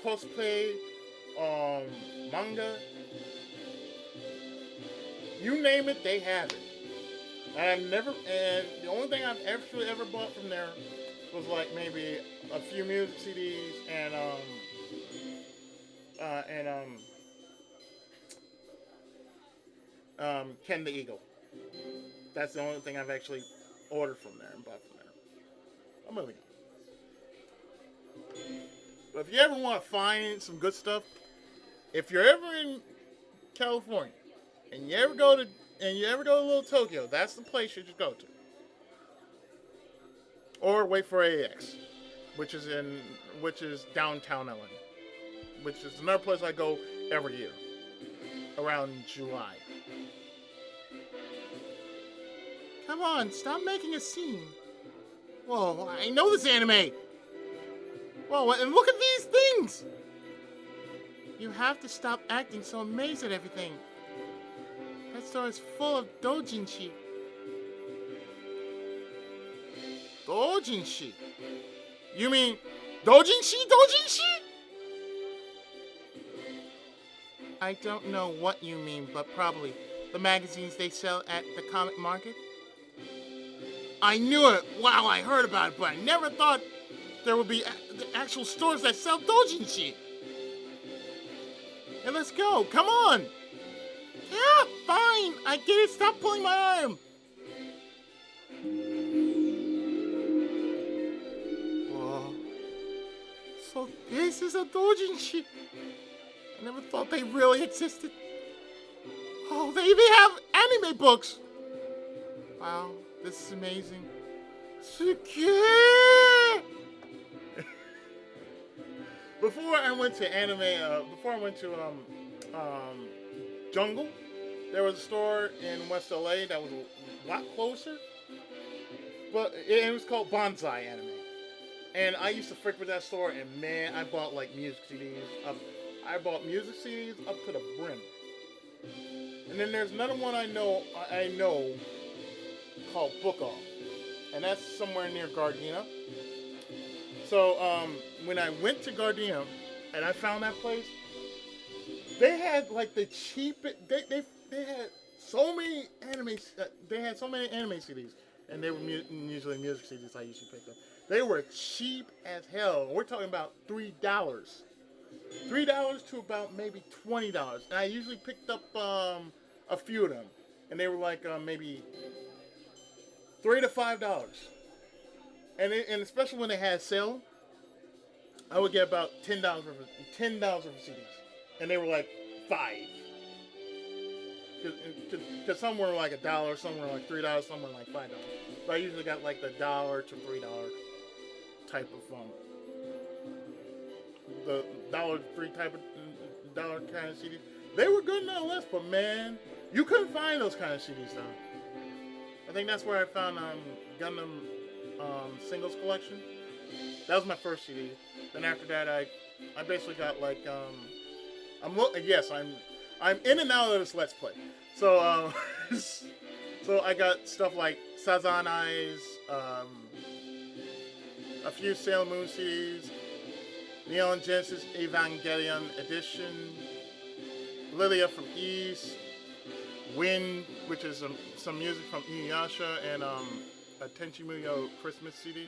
cosplay, manga. You name it, they have it. And the only thing I've actually ever bought from there was like maybe a few music CDs and Ken the Eagle. That's the only thing I've actually ordered from there and bought from there. I'm moving on. But if you ever want to find some good stuff, if you're ever in California and you ever go to Little Tokyo, that's the place you should go to. Or wait for AX, which is downtown LA, which is another place I go every year around July. Come on, stop making a scene. Whoa, I know this anime. Whoa, and look at these things. You have to stop acting so amazed at everything. That store is full of doujinshi. Doujinshi? You mean doujinshi? I don't know what you mean, but probably the magazines they sell at the comic market. I knew it. Wow, I heard about it, but I never thought there would be actual stores that sell doujinshi. And let's go. Come on. Yeah, fine. I get it. Stop pulling my arm. Whoa. So this is a doujinshi. I never thought they really existed. Oh, they even have anime books. Wow, this is amazing. Suki! Before I went to Jungle, there was a store in West LA that was a lot closer, but it was called Bonsai Anime. And I used to frequent that store, and man, I bought like music CDs. I bought music CDs up to the brim. And then there's another one I know called Book Off, and that's somewhere near Gardena. So when I went to Gardena and I found that place, they had like the cheapest. They had so many anime. They had so many anime CDs, and they were usually music CDs I usually picked up. They were cheap as hell. We're talking about $3, $3 to about maybe $20, and I usually picked up a few of them, and they were like maybe $3 to $5. And especially when they had sale, I would get about $10 worth of CDs, and they were like $5. Because some were like $1, some were like $3, some were like $5. But I usually got like the $1 to $3 type of the $1 to $3 type of dollar kind of CDs. They were good nonetheless, but man, you couldn't find those kind of CDs though. I think that's where I found Gundam Singles Collection. That was my first CD. Then after that, I basically got like I'm in and out of this Let's Play. So so I got stuff like Sazanai's, a few Sailor Moon CDs, Neon Genesis Evangelion Edition, Lilia from East, Wind, which is some music from Inuyasha, and a Tenchi Muyo Christmas CD.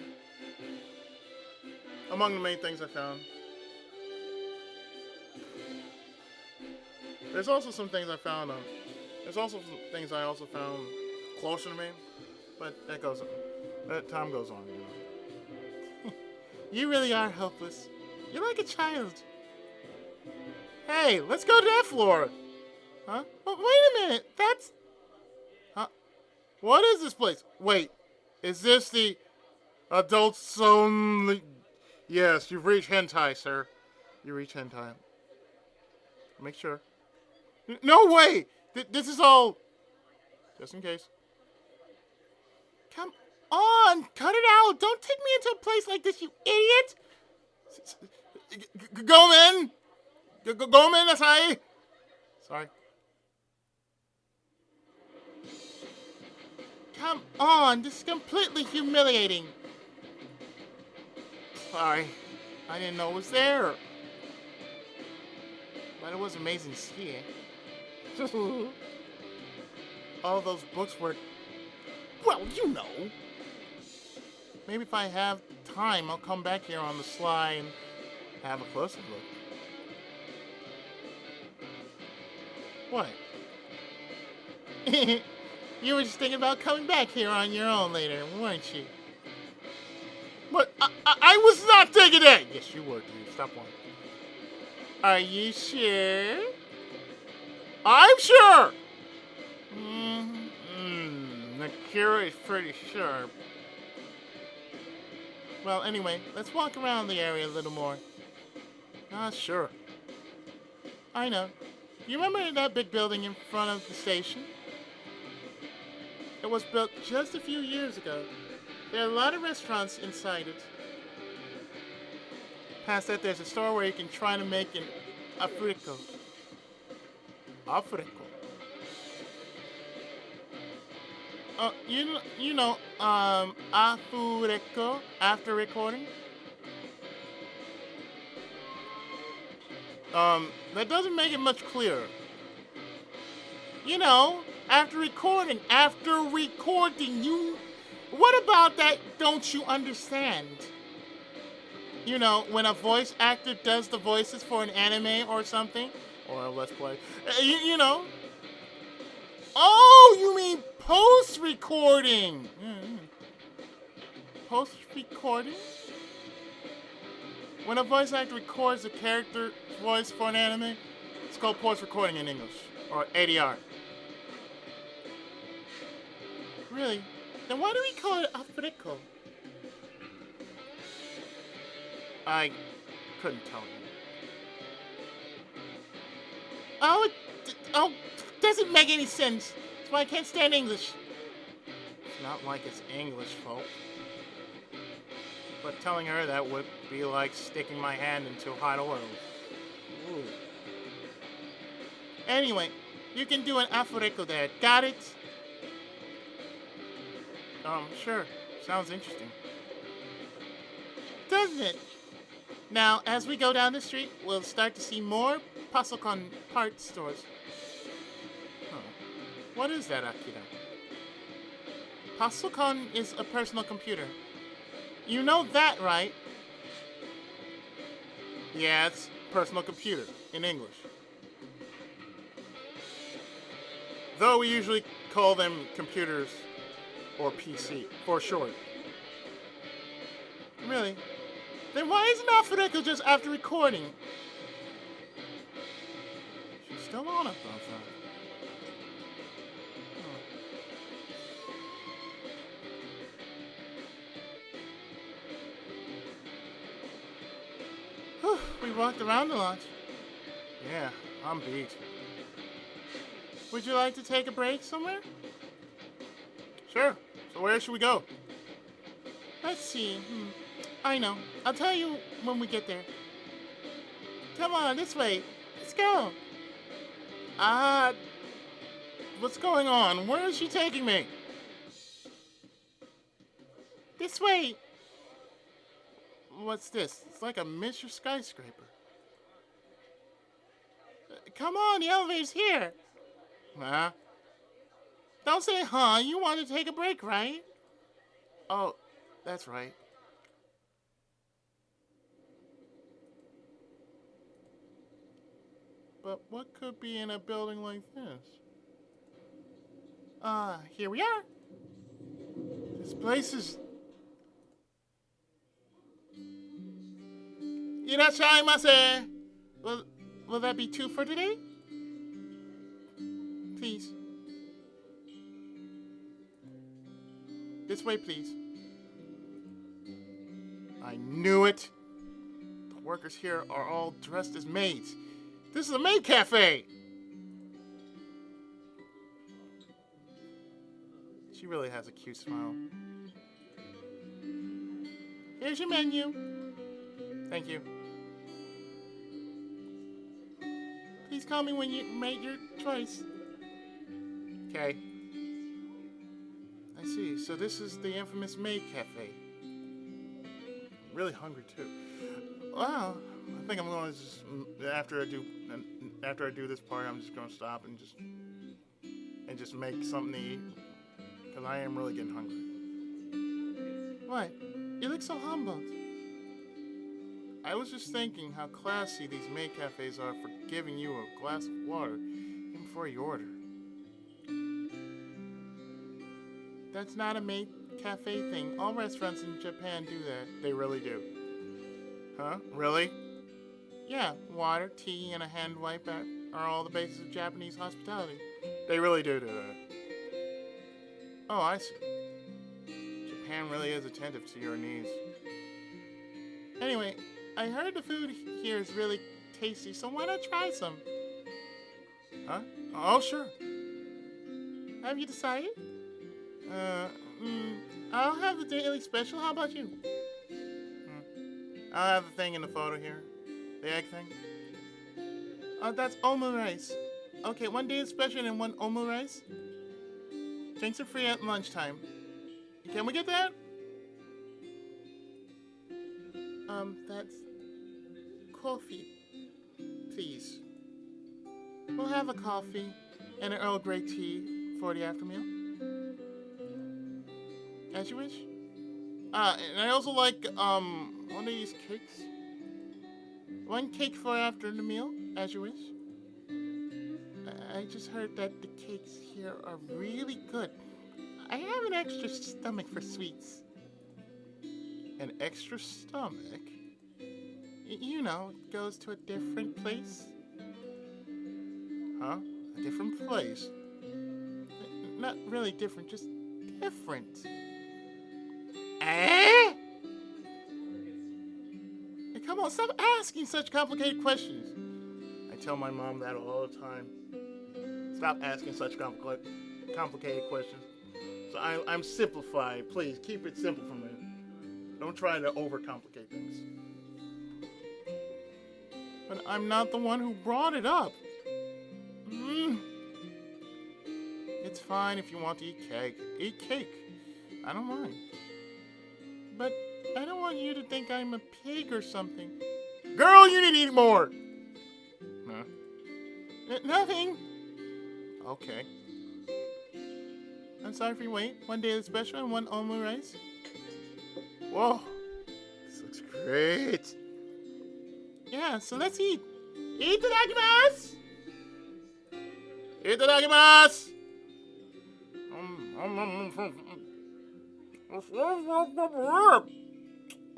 Among the main things I found. There's also some things I found. There's also some things I also found closer to me, but that time goes on. You know. You really are helpless. You're like a child. Hey, let's go to that floor. Huh? Oh, wait a minute. That's. Huh? What is this place? Wait, is this the adults only? Yes, you've reached hentai, sir. You reach hentai. Make sure. No way! This is all... Just in case. Come on! Cut it out! Don't take me into a place like this, you idiot! Gomen! Gomen, Asai! Sorry. Come on! This is completely humiliating. Sorry. I didn't know it was there. But it was amazing to see it. All those books were... Well, you know. Maybe if I have time, I'll come back here on the sly and have a closer look. What? You were just thinking about coming back here on your own later, weren't you? But I was not thinking that! Yes, you were, dude. Stop lying. Are you sure? I'm sure! The cure is pretty sharp. Well, anyway, let's walk around the area a little more. Sure. I know. You remember that big building in front of the station? It was built just a few years ago. There are a lot of restaurants inside it. Past that, there's a store where you can try to make an africo. Africo. You know, africo, after recording? That doesn't make it much clearer. You know, after recording, you... What about that don't you understand? You know, when a voice actor does the voices for an anime or something, or a Let's Play, you know. Oh, you mean post-recording. Post-recording? When a voice actor records a character voice for an anime, it's called post-recording in English, or ADR. Really? Then why do we call it Africo? I couldn't tell you. Oh, doesn't make any sense. That's why I can't stand English. It's not like it's English, folk. But telling her that would be like sticking my hand into hot oil. Ooh. Anyway, you can do an Africo there. Got it? Sure. Sounds interesting. Doesn't it? Now, as we go down the street, we'll start to see more Pasokon parts stores. Huh. What is that, Akira? Pasokon is a personal computer. You know that, right? Yeah, it's personal computer in English. Though we usually call them computers or PC for short. Really? Then why isn't Africo just after recording? She's still on it, though. We walked around a lot. Yeah, I'm beat. Would you like to take a break somewhere? Sure. So where should we go? Let's see. I know. I'll tell you when we get there. Come on, this way. Let's go. What's going on? Where is she taking me? This way. What's this? It's like a miniature skyscraper. Come on, the elevator's here. Huh? Don't say huh. You want to take a break, right? Oh, that's right. But what could be in a building like this? Here we are. This place is... Irashaimase. Will that be two for today? Please. This way, please. I knew it. The workers here are all dressed as maids. This is a maid cafe. She really has a cute smile. Here's your menu. Thank you. Please call me when you make your choice. Okay. I see. So this is the infamous maid cafe. I'm really hungry too. Wow. I think I'm going to just after I do this part, I'm just going to stop and just make something to eat because I am really getting hungry. What? You look so humbled. I was just thinking how classy these maid cafes are for giving you a glass of water even before you order. That's not a maid cafe thing. All restaurants in Japan do that. They really do. Huh? Really? Yeah, water, tea, and a hand wipe are all the bases of Japanese hospitality. They really do that. Oh, I see. Japan really is attentive to your needs. Anyway, I heard the food here is really tasty, so why not try some? Huh? Oh, sure. Have you decided? I'll have the daily special. How about you? I'll have the thing in the photo here. The egg thing. That's omu rice. Okay, one daily special and one omu rice. Drinks are free at lunchtime. Can we get that? That's coffee, please. We'll have a coffee and an Earl Grey tea for the after meal. As you wish. And I also like, one of these cakes. One cake for after the meal, as you wish. I just heard that the cakes here are really good. I have an extra stomach for sweets. An extra stomach? You know, it goes to a different place. Huh? A different place? Not really different, just different. Eh? Hey, come on, stop asking such complicated questions. I tell my mom that all the time. Stop asking such complicated questions. So I'm simplified. Please keep it simple for me. Don't try to overcomplicate things. But I'm not the one who brought it up. It's fine if you want to eat cake. Eat cake. I don't mind. But I don't want you to think I'm a pig or something. Girl, you need to eat more. Huh? Nothing. Okay. I'm sorry for your wait. One daily special and one omu rice. Whoa. This looks great. Yeah, so let's eat. Itadakimasu! Itadakimasu!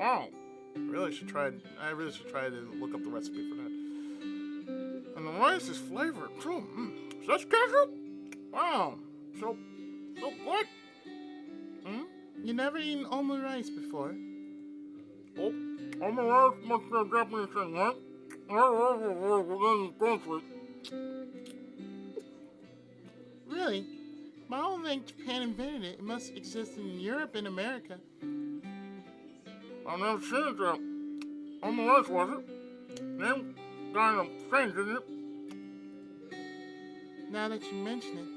Oh, I really should try to look up the recipe for that. And the rice is flavored too. Such ketchup? Wow, so good. You never eaten omu rice before? Oh, rice must be a Japanese thing, right? Really? But I don't think Japan invented it. It must exist in Europe and America. I've never seen it though. Rice, was it? Name kind of strange, isn't it? Now that you mention it,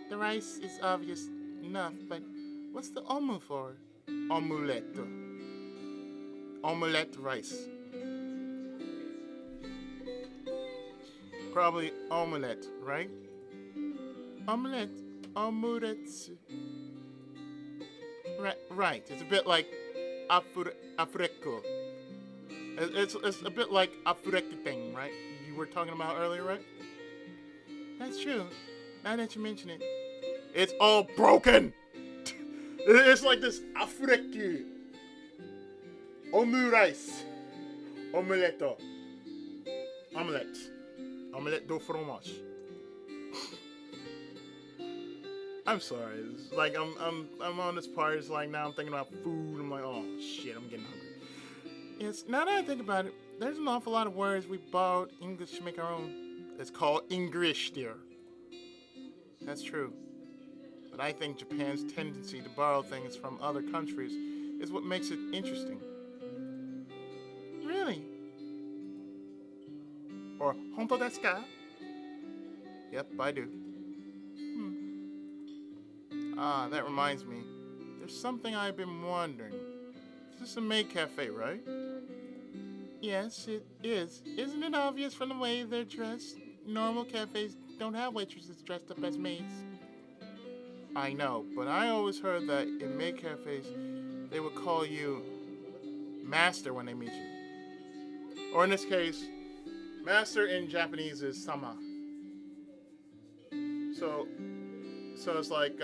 the rice is obvious enough, but what's the omu for? Omelette. Omelette rice. Probably omelette, right? Omelette. Omuretsu. Right. It's a bit like afureko. It's a bit like afureki thing, right? You were talking about earlier, right? That's true. Now that you mention it. It's all broken! It's like this afureki. Omu rice. Omelette. Omelette. Omelette de fromage. I'm sorry. It's like I'm on this part. It's like now I'm thinking about food. I'm like, oh shit, I'm getting hungry. Yes, now that I think about it, there's an awful lot of words we borrowed English to make our own. It's called English, dear. That's true. But I think Japan's tendency to borrow things from other countries is what makes it interesting. Really? Or honto desu ka? Yep, I do. Ah, that reminds me. There's something I've been wondering. This is a maid cafe, right? Yes, it is. Isn't it obvious from the way they're dressed? Normal cafes don't have waitresses dressed up as maids. I know, but I always heard that in maid cafes, they would call you master when they meet you. Or in this case, master in Japanese is sama. So it's like,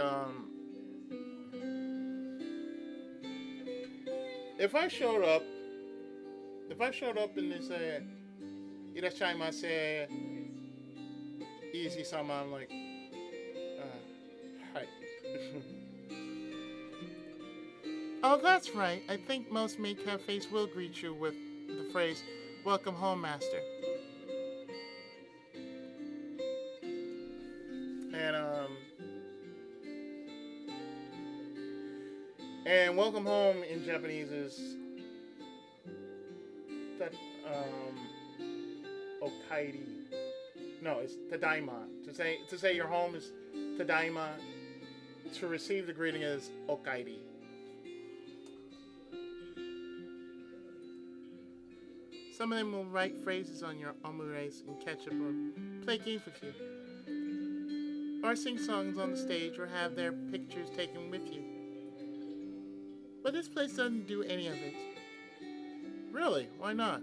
if I showed up and they said, "Irashaimase, easy sama," I'm like, hi. Oh, that's right. I think most maid cafes will greet you with the phrase, "Welcome home, master." And welcome home in Japanese is okairi. No, it's tadaima. To say your home is tadaima. To receive the greeting is okairi. Some of them will write phrases on your omurice and ketchup or play games with you. Or sing songs on the stage or have their pictures taken with you. But this place doesn't do any of it. Really? Why not?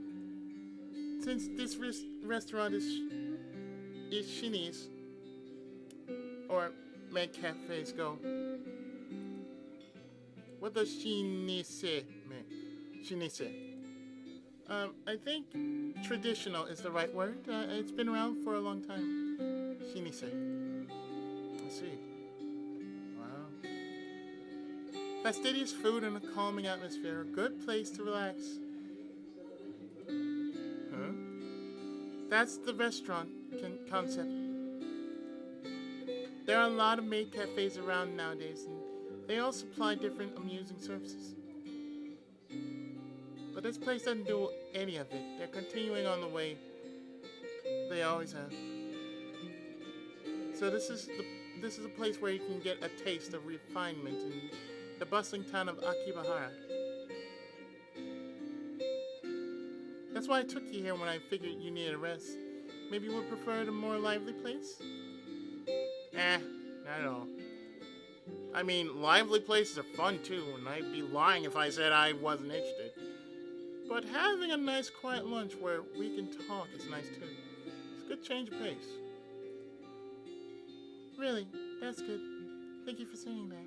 Since this restaurant is Chinese, or maid cafes go. What does Chinese mean? Chinese. I think traditional is the right word. It's been around for a long time. Chinese. I see. Wow. Fastidious food and a calming atmosphere. A good place to relax. Huh? That's the restaurant concept. There are a lot of maid cafes around nowadays, and they all supply different amusing services. But this place doesn't do any of it. They're continuing on the way they always have. So this is a place where you can get a taste of refinement in the bustling town of Akibahara. That's why I took you here when I figured you needed a rest. Maybe you would prefer a more lively place? Not at all. I mean, lively places are fun too, and I'd be lying if I said I wasn't interested. But having a nice quiet lunch where we can talk is nice too. It's a good change of pace. Really, that's good. Thank you for saying that.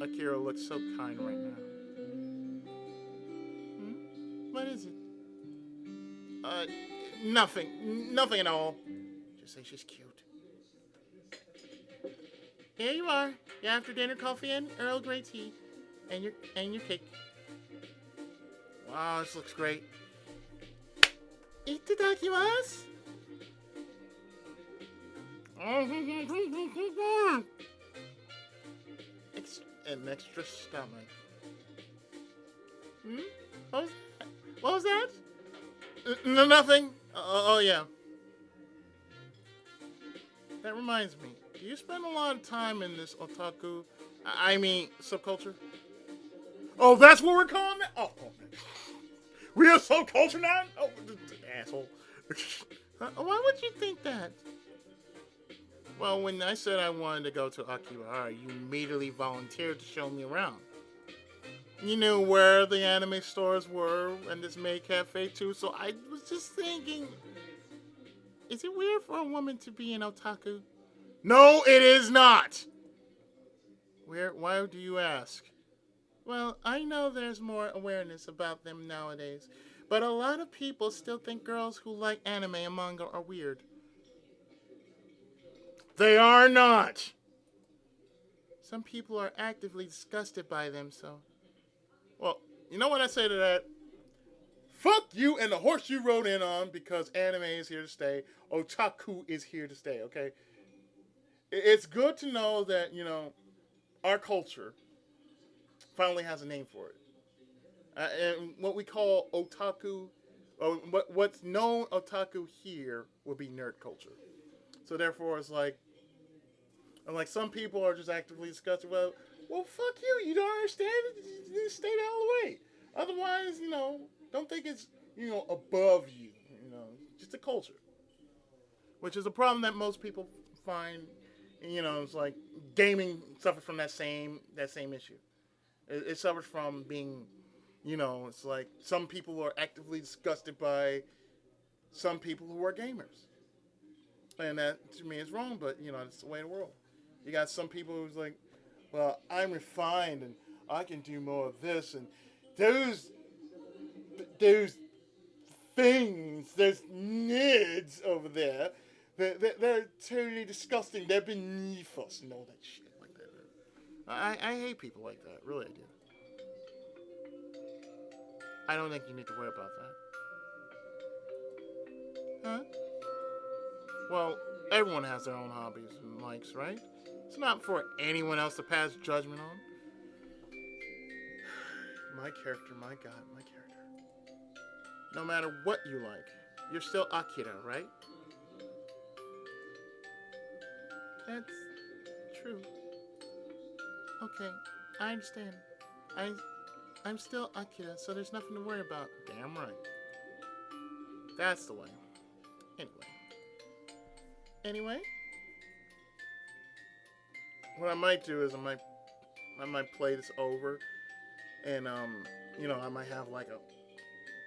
Akira looks so kind right now. What is it? Nothing. Nothing at all. Just say she's cute. Here you are. Your after dinner coffee and Earl Grey tea. And your cake. Wow, this looks great. Itadakimasu! An extra stomach. What was that? No, nothing. Oh, yeah. That reminds me. Do you spend a lot of time in this otaku, subculture? Oh, that's what we're calling it? Oh, we are subculture now? Oh, asshole. Why would you think that? Well, when I said I wanted to go to Akibahara, you immediately volunteered to show me around. You knew where the anime stores were and this maid cafe too, so I was just thinking, is it weird for a woman to be an otaku? No, it is not! Why do you ask? Well, I know there's more awareness about them nowadays, but a lot of people still think girls who like anime and manga are weird. They are not! Some people are actively disgusted by them, so... Well, you know what I say to that? Fuck you and the horse you rode in on, because anime is here to stay. Otaku is here to stay, okay? It's good to know that, our culture finally has a name for it. And what we call otaku, or what's known otaku here will be nerd culture. So therefore, it's like some people are just actively discussing, well, fuck you. You don't understand it. You stay the hell away. Otherwise, don't think it's, above you. Just a culture. Which is a problem that most people find. It's like gaming suffers from that same issue. It suffers from being, it's like some people are actively disgusted by some people who are gamers. And that, to me, is wrong, but, it's the way of the world. You got some people who's like, well, I'm refined and I can do more of this, and those things, those nerds over there, they're totally disgusting. They're beneath us and all that shit like that. I hate people like that. Really, I do. I don't think you need to worry about that. Huh? Well, everyone has their own hobbies and likes, right? It's not for anyone else to pass judgment on. My character, my God, my character. No matter what you like, you're still Akira, right? That's true. Okay, I understand. I'm still Akira, so there's nothing to worry about. Damn right. That's the way. Anyway? What I might do is I might play this over, and I might have like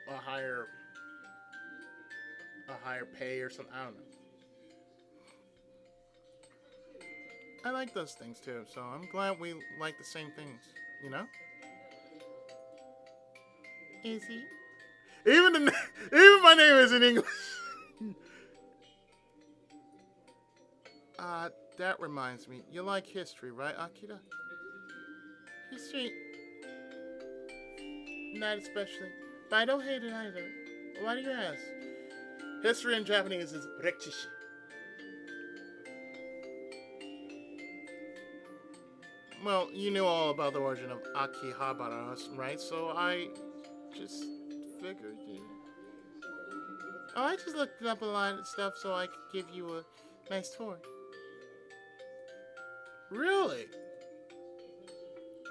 a higher pay or something. I don't know. I like those things too, so I'm glad we like the same things. Is he? Even my name is in English. That reminds me. You like history, right, Akira? History, not especially. But I don't hate it either. Why do you ask? History in Japanese is rekishi. Well, you knew all about the origin of Akihabara, right? So I just figured you. Oh, I just looked up a lot of stuff so I could give you a nice tour. Really?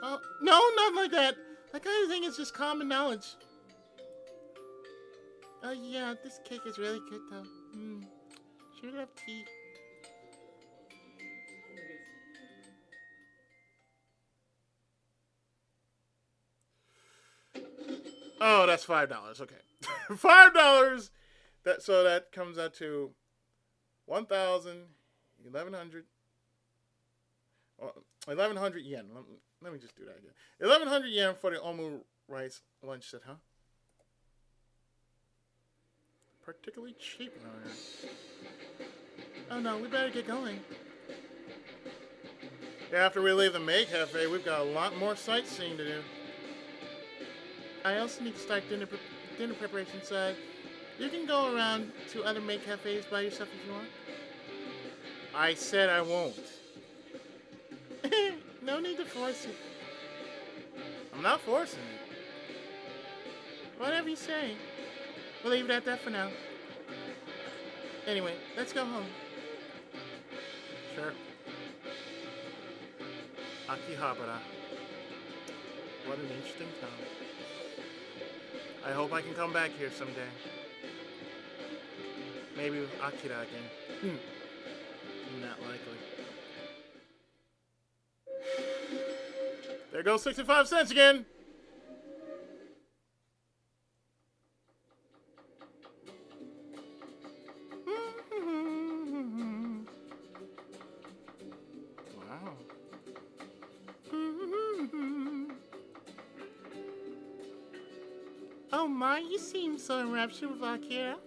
Oh, no, not like that. That kind of thing is just common knowledge. Oh, yeah, this cake is really good, though. Sure love tea. Oh, that's $5. Okay, $5. That comes out to 1,100. 1,100 yen. Let me just do that again. 1,100 yen for the omu rice lunch set, huh? Particularly cheap around here. Oh no, we better get going. After we leave the May Cafe, we've got a lot more sightseeing to do. I also need to start dinner preparations, so you can go around to other maid cafes by yourself if you want. I said I won't. No need to force it. I'm not forcing it. Whatever you say. We'll leave it at that for now. Anyway, let's go home. Sure. Akihabara. What an interesting town. I hope I can come back here someday. Maybe with Akira again. Not likely. There goes 65 cents again. Wow. Oh my, you seem so enraptured with Akira.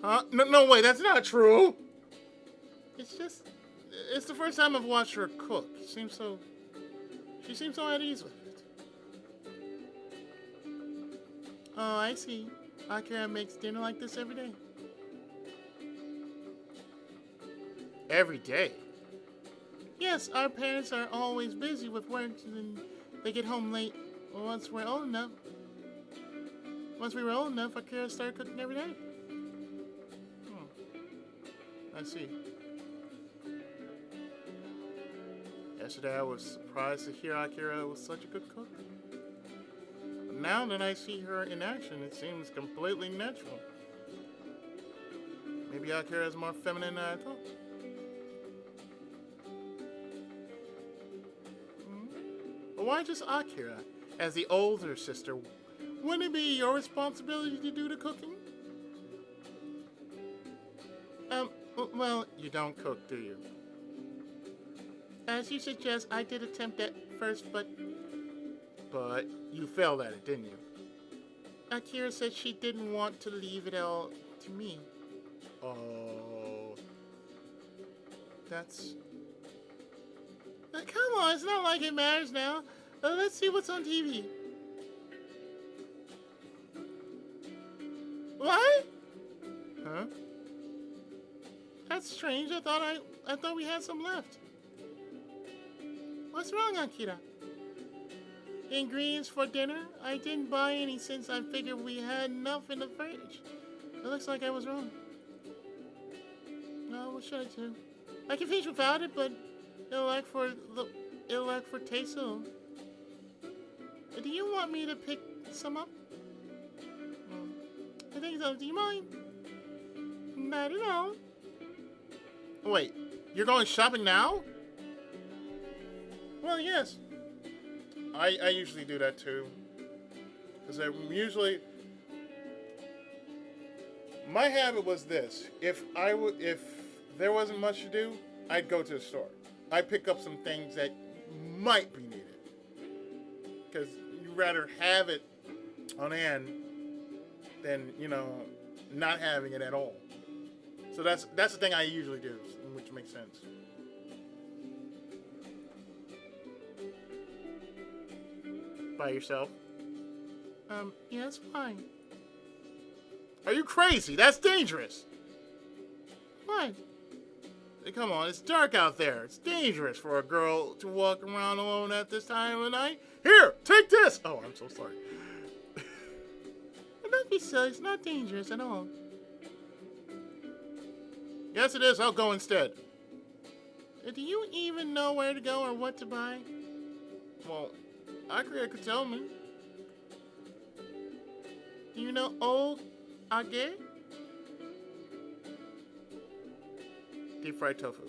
Huh? No, wait, that's not true. It's the first time I've watched her cook. She seems so at ease with it. Oh, I see. Akira makes dinner like this every day. Every day? Yes, our parents are always busy with work and they get home late. Once we were old enough, Akira started cooking every day. I see. Yesterday I was surprised to hear Akira was such a good cook. But now that I see her in action, it seems completely natural. Maybe Akira is more feminine than I thought. But why just Akira? As the older sister, wouldn't it be your responsibility to do the cooking? Well, you don't cook, do you? As you suggest, I did attempt at first, but you failed at it, didn't you? Akira said she didn't want to leave it all to me. Oh. That's... Come on, it's not like it matters now. Let's see what's on TV. What? Huh? That's strange. I thought we had some left. What's wrong, Akira? Ingredients for dinner? I didn't buy any since I figured we had enough in the fridge. It looks like I was wrong. Oh, what should I do? I can finish without it, but it'll lack for taste. So, do you want me to pick some up? I think so. Do you mind? Not at all. Wait, you're going shopping now? Well, yes. I usually do that too. Because my habit was this. If there wasn't much to do, I'd go to the store. I'd pick up some things that might be needed. Because you'd rather have it on hand than, not having it at all. So that's the thing I usually do, which makes sense. By yourself? Yes, fine. Are you crazy? That's dangerous. What? Hey, come on, it's dark out there. It's dangerous for a girl to walk around alone at this time of night. Here, take this. Oh, I'm so sorry. Don't be silly. It's not dangerous at all. Yes, it is. I'll go instead. Do you even know where to go or what to buy? Well, Akira could tell me. Do you know old Age? Deep fried tofu.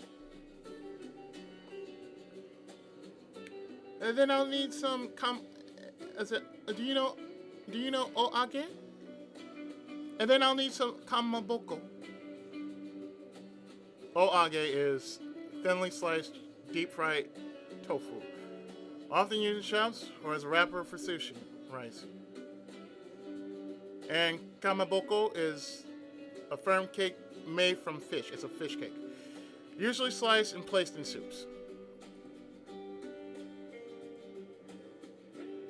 And then I'll need some do you know Oage? And then I'll need some kamaboko. Oage is thinly sliced, deep fried tofu. Often used in shops or as a wrapper for sushi rice. And kamaboko is a firm cake made from fish. It's a fish cake. Usually sliced and placed in soups.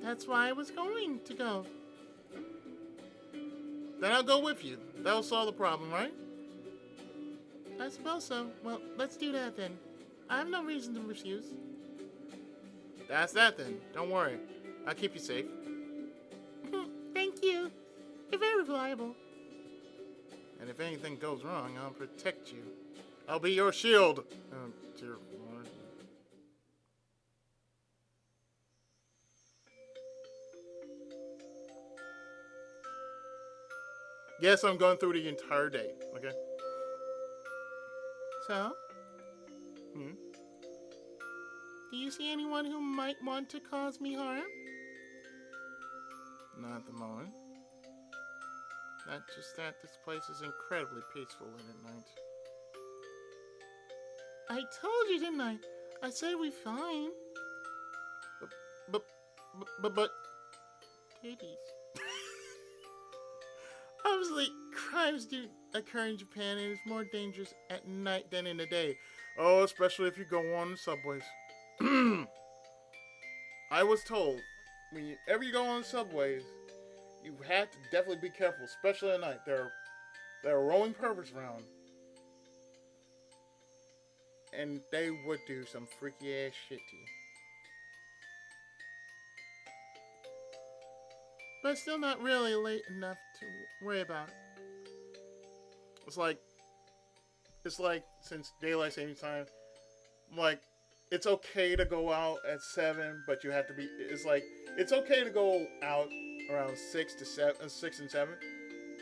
That's why I was going to go. Then I'll go with you. That'll solve the problem, right? I suppose so. Well, let's do that then. I have no reason to refuse. That's that then. Don't worry. I'll keep you safe. Thank you. You're very reliable. And if anything goes wrong, I'll protect you. I'll be your shield. Oh, dear Lord. Yes, I'm going through the entire day, okay? So? Do you see anyone who might want to cause me harm? Not at the moment. Not just that, this place is incredibly peaceful late at night. I told you, didn't I? I said we're fine. But... Titties. Obviously, crimes do occur in Japan and it's more dangerous at night than in the day. Oh, especially if you go on the subways. I was told, whenever you go on the subways, you have to definitely be careful, especially at night. There are rolling perverts around. And they would do some freaky ass shit to you. But still not really late enough to worry about. It's like since daylight saving time, like it's okay to go out at 7, but you have to be. It's okay to go out around 6 and 7,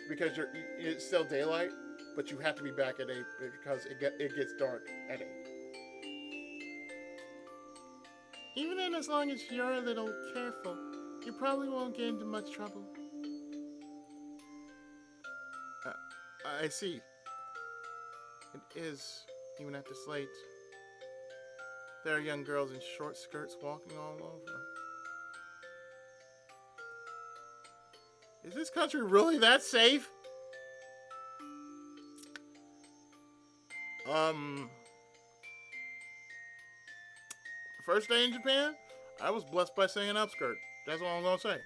because it's still daylight, but you have to be back at 8 because it gets dark at 8. Even then, as long as you're a little careful, you probably won't get into much trouble. I see. It is, even at this late. There are young girls in short skirts walking all over. Is this country really that safe? First day in Japan, I was blessed by seeing an upskirt. That's all I'm gonna say.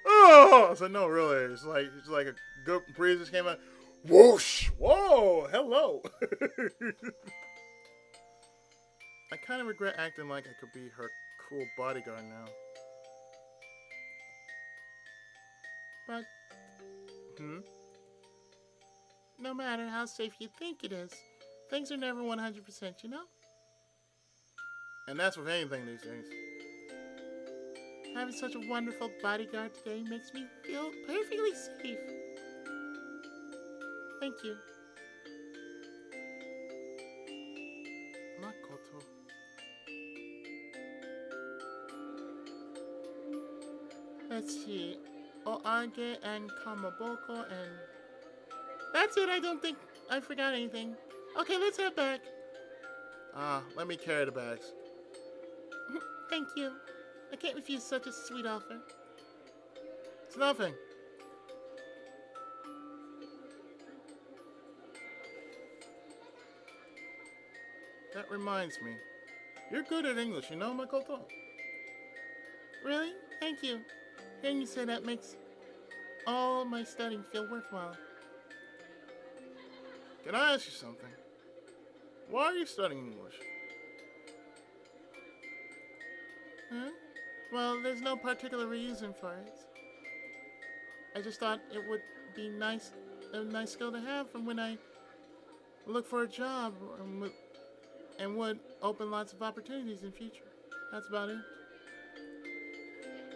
Oh! I said, no, really. It's like a good breeze just came out. Whoosh! Whoa! Hello! I kind of regret acting like I could be her cool bodyguard now. But, no matter how safe you think it is, things are never 100%, you know? And that's with anything these days. Having such a wonderful bodyguard today makes me feel perfectly safe. Thank you. Makoto. Let's see. Oage and Kamaboko and... That's it, I don't think I forgot anything. Okay, let's head back. Let me carry the bags. Thank you. I can't refuse such a sweet offer. It's nothing. That reminds me. You're good at English, you know, Makoto? Really? Thank you. Hearing you say that makes all my studying feel worthwhile. Can I ask you something? Why are you studying English? Huh? Well, there's no particular reason for it. I just thought it would be a nice skill to have from when I look for a job and would open lots of opportunities in future. That's about it.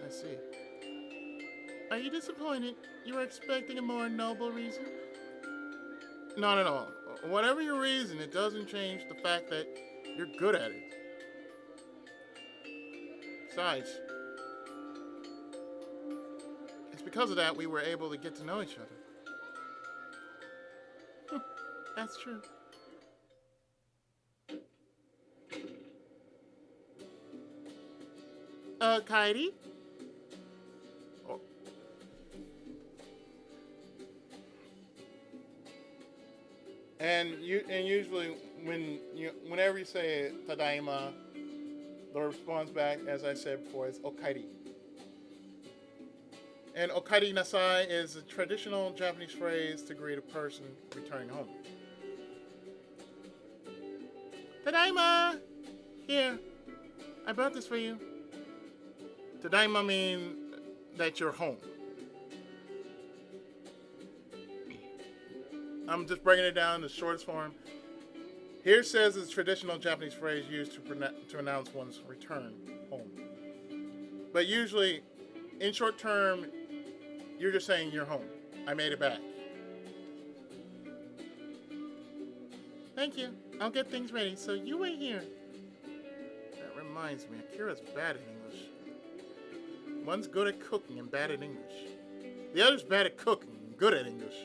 I see. Are you disappointed? You were expecting a more noble reason? Not at all. Whatever your reason, it doesn't change the fact that you're good at it. Besides, it's because of that we were able to get to know each other. That's true. Kairi? Oh. And usually whenever you say tadaima, the response back, as I said before, is okaeri. And okaeri nasai is a traditional Japanese phrase to greet a person returning home. Tadaima! Here, I brought this for you. Tadaima means that you're home. I'm just breaking it down in the shortest form. Here says it's a traditional Japanese phrase used to announce one's return home. But usually, in short term, you're just saying you're home. I made it back. Thank you. I'll get things ready, so you wait here. That reminds me, Akira's bad at English. One's good at cooking and bad at English. The other's bad at cooking and good at English.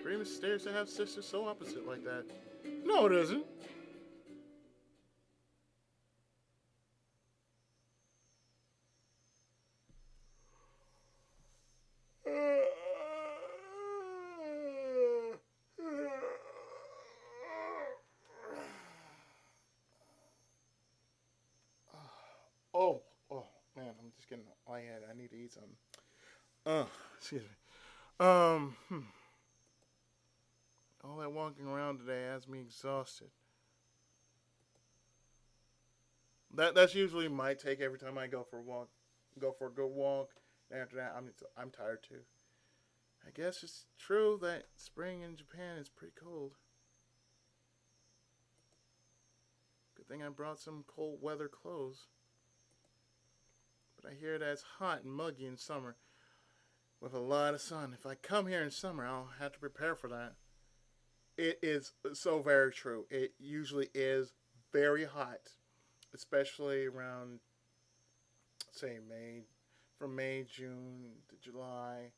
Pretty mysterious to have sisters so opposite like that. No, it isn't. Oh, man, I'm just getting lightheaded. I need to eat something. Excuse me. All that walking around today has me exhausted. That's usually my take every time I go for a walk. Go for a good walk. And after that, I'm tired too. I guess it's true that spring in Japan is pretty cold. Good thing I brought some cold weather clothes. But I hear that it's hot and muggy in summer with a lot of sun. If I come here in summer, I'll have to prepare for that. It is so very true. It usually is very hot, especially around, say, from May, June to July.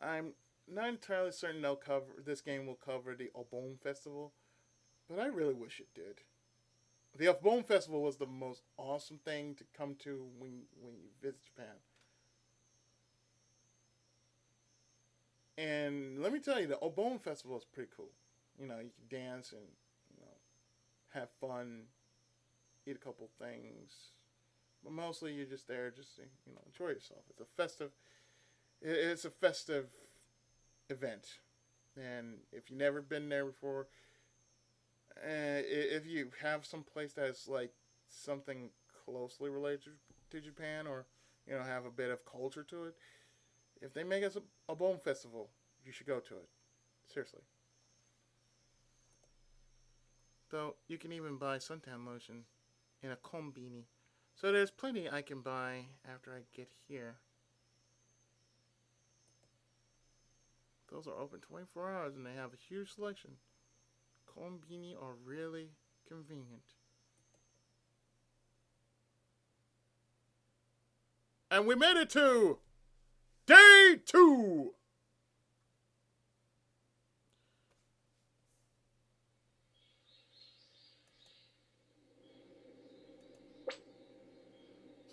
I'm not entirely certain this game will cover the Obon Festival, but I really wish it did. The Obon Festival was the most awesome thing to come to when you visit Japan. And let me tell you, the Obon Festival is pretty cool. You know, you can dance and, have fun, eat a couple things. But mostly you're just there just to, enjoy yourself. It's a festive event. And if you've never been there before, if you have some place that's like something closely related to Japan, or, have a bit of culture to it, if they make us a Obon Festival, you should go to it. Seriously. Though, you can even buy suntan lotion in a kombini. So there's plenty I can buy after I get here. Those are open 24 hours and they have a huge selection. Kombini are really convenient. And we made it to Day 2!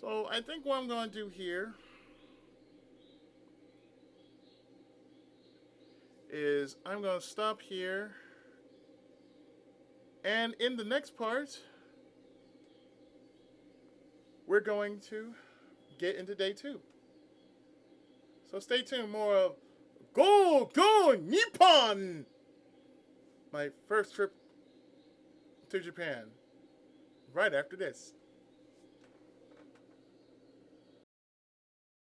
So I think what I'm going to do here is I'm going to stop here And in the next part, we're going to get into day 2. So stay tuned. More of Go Nippon! My first trip to Japan. Right after this.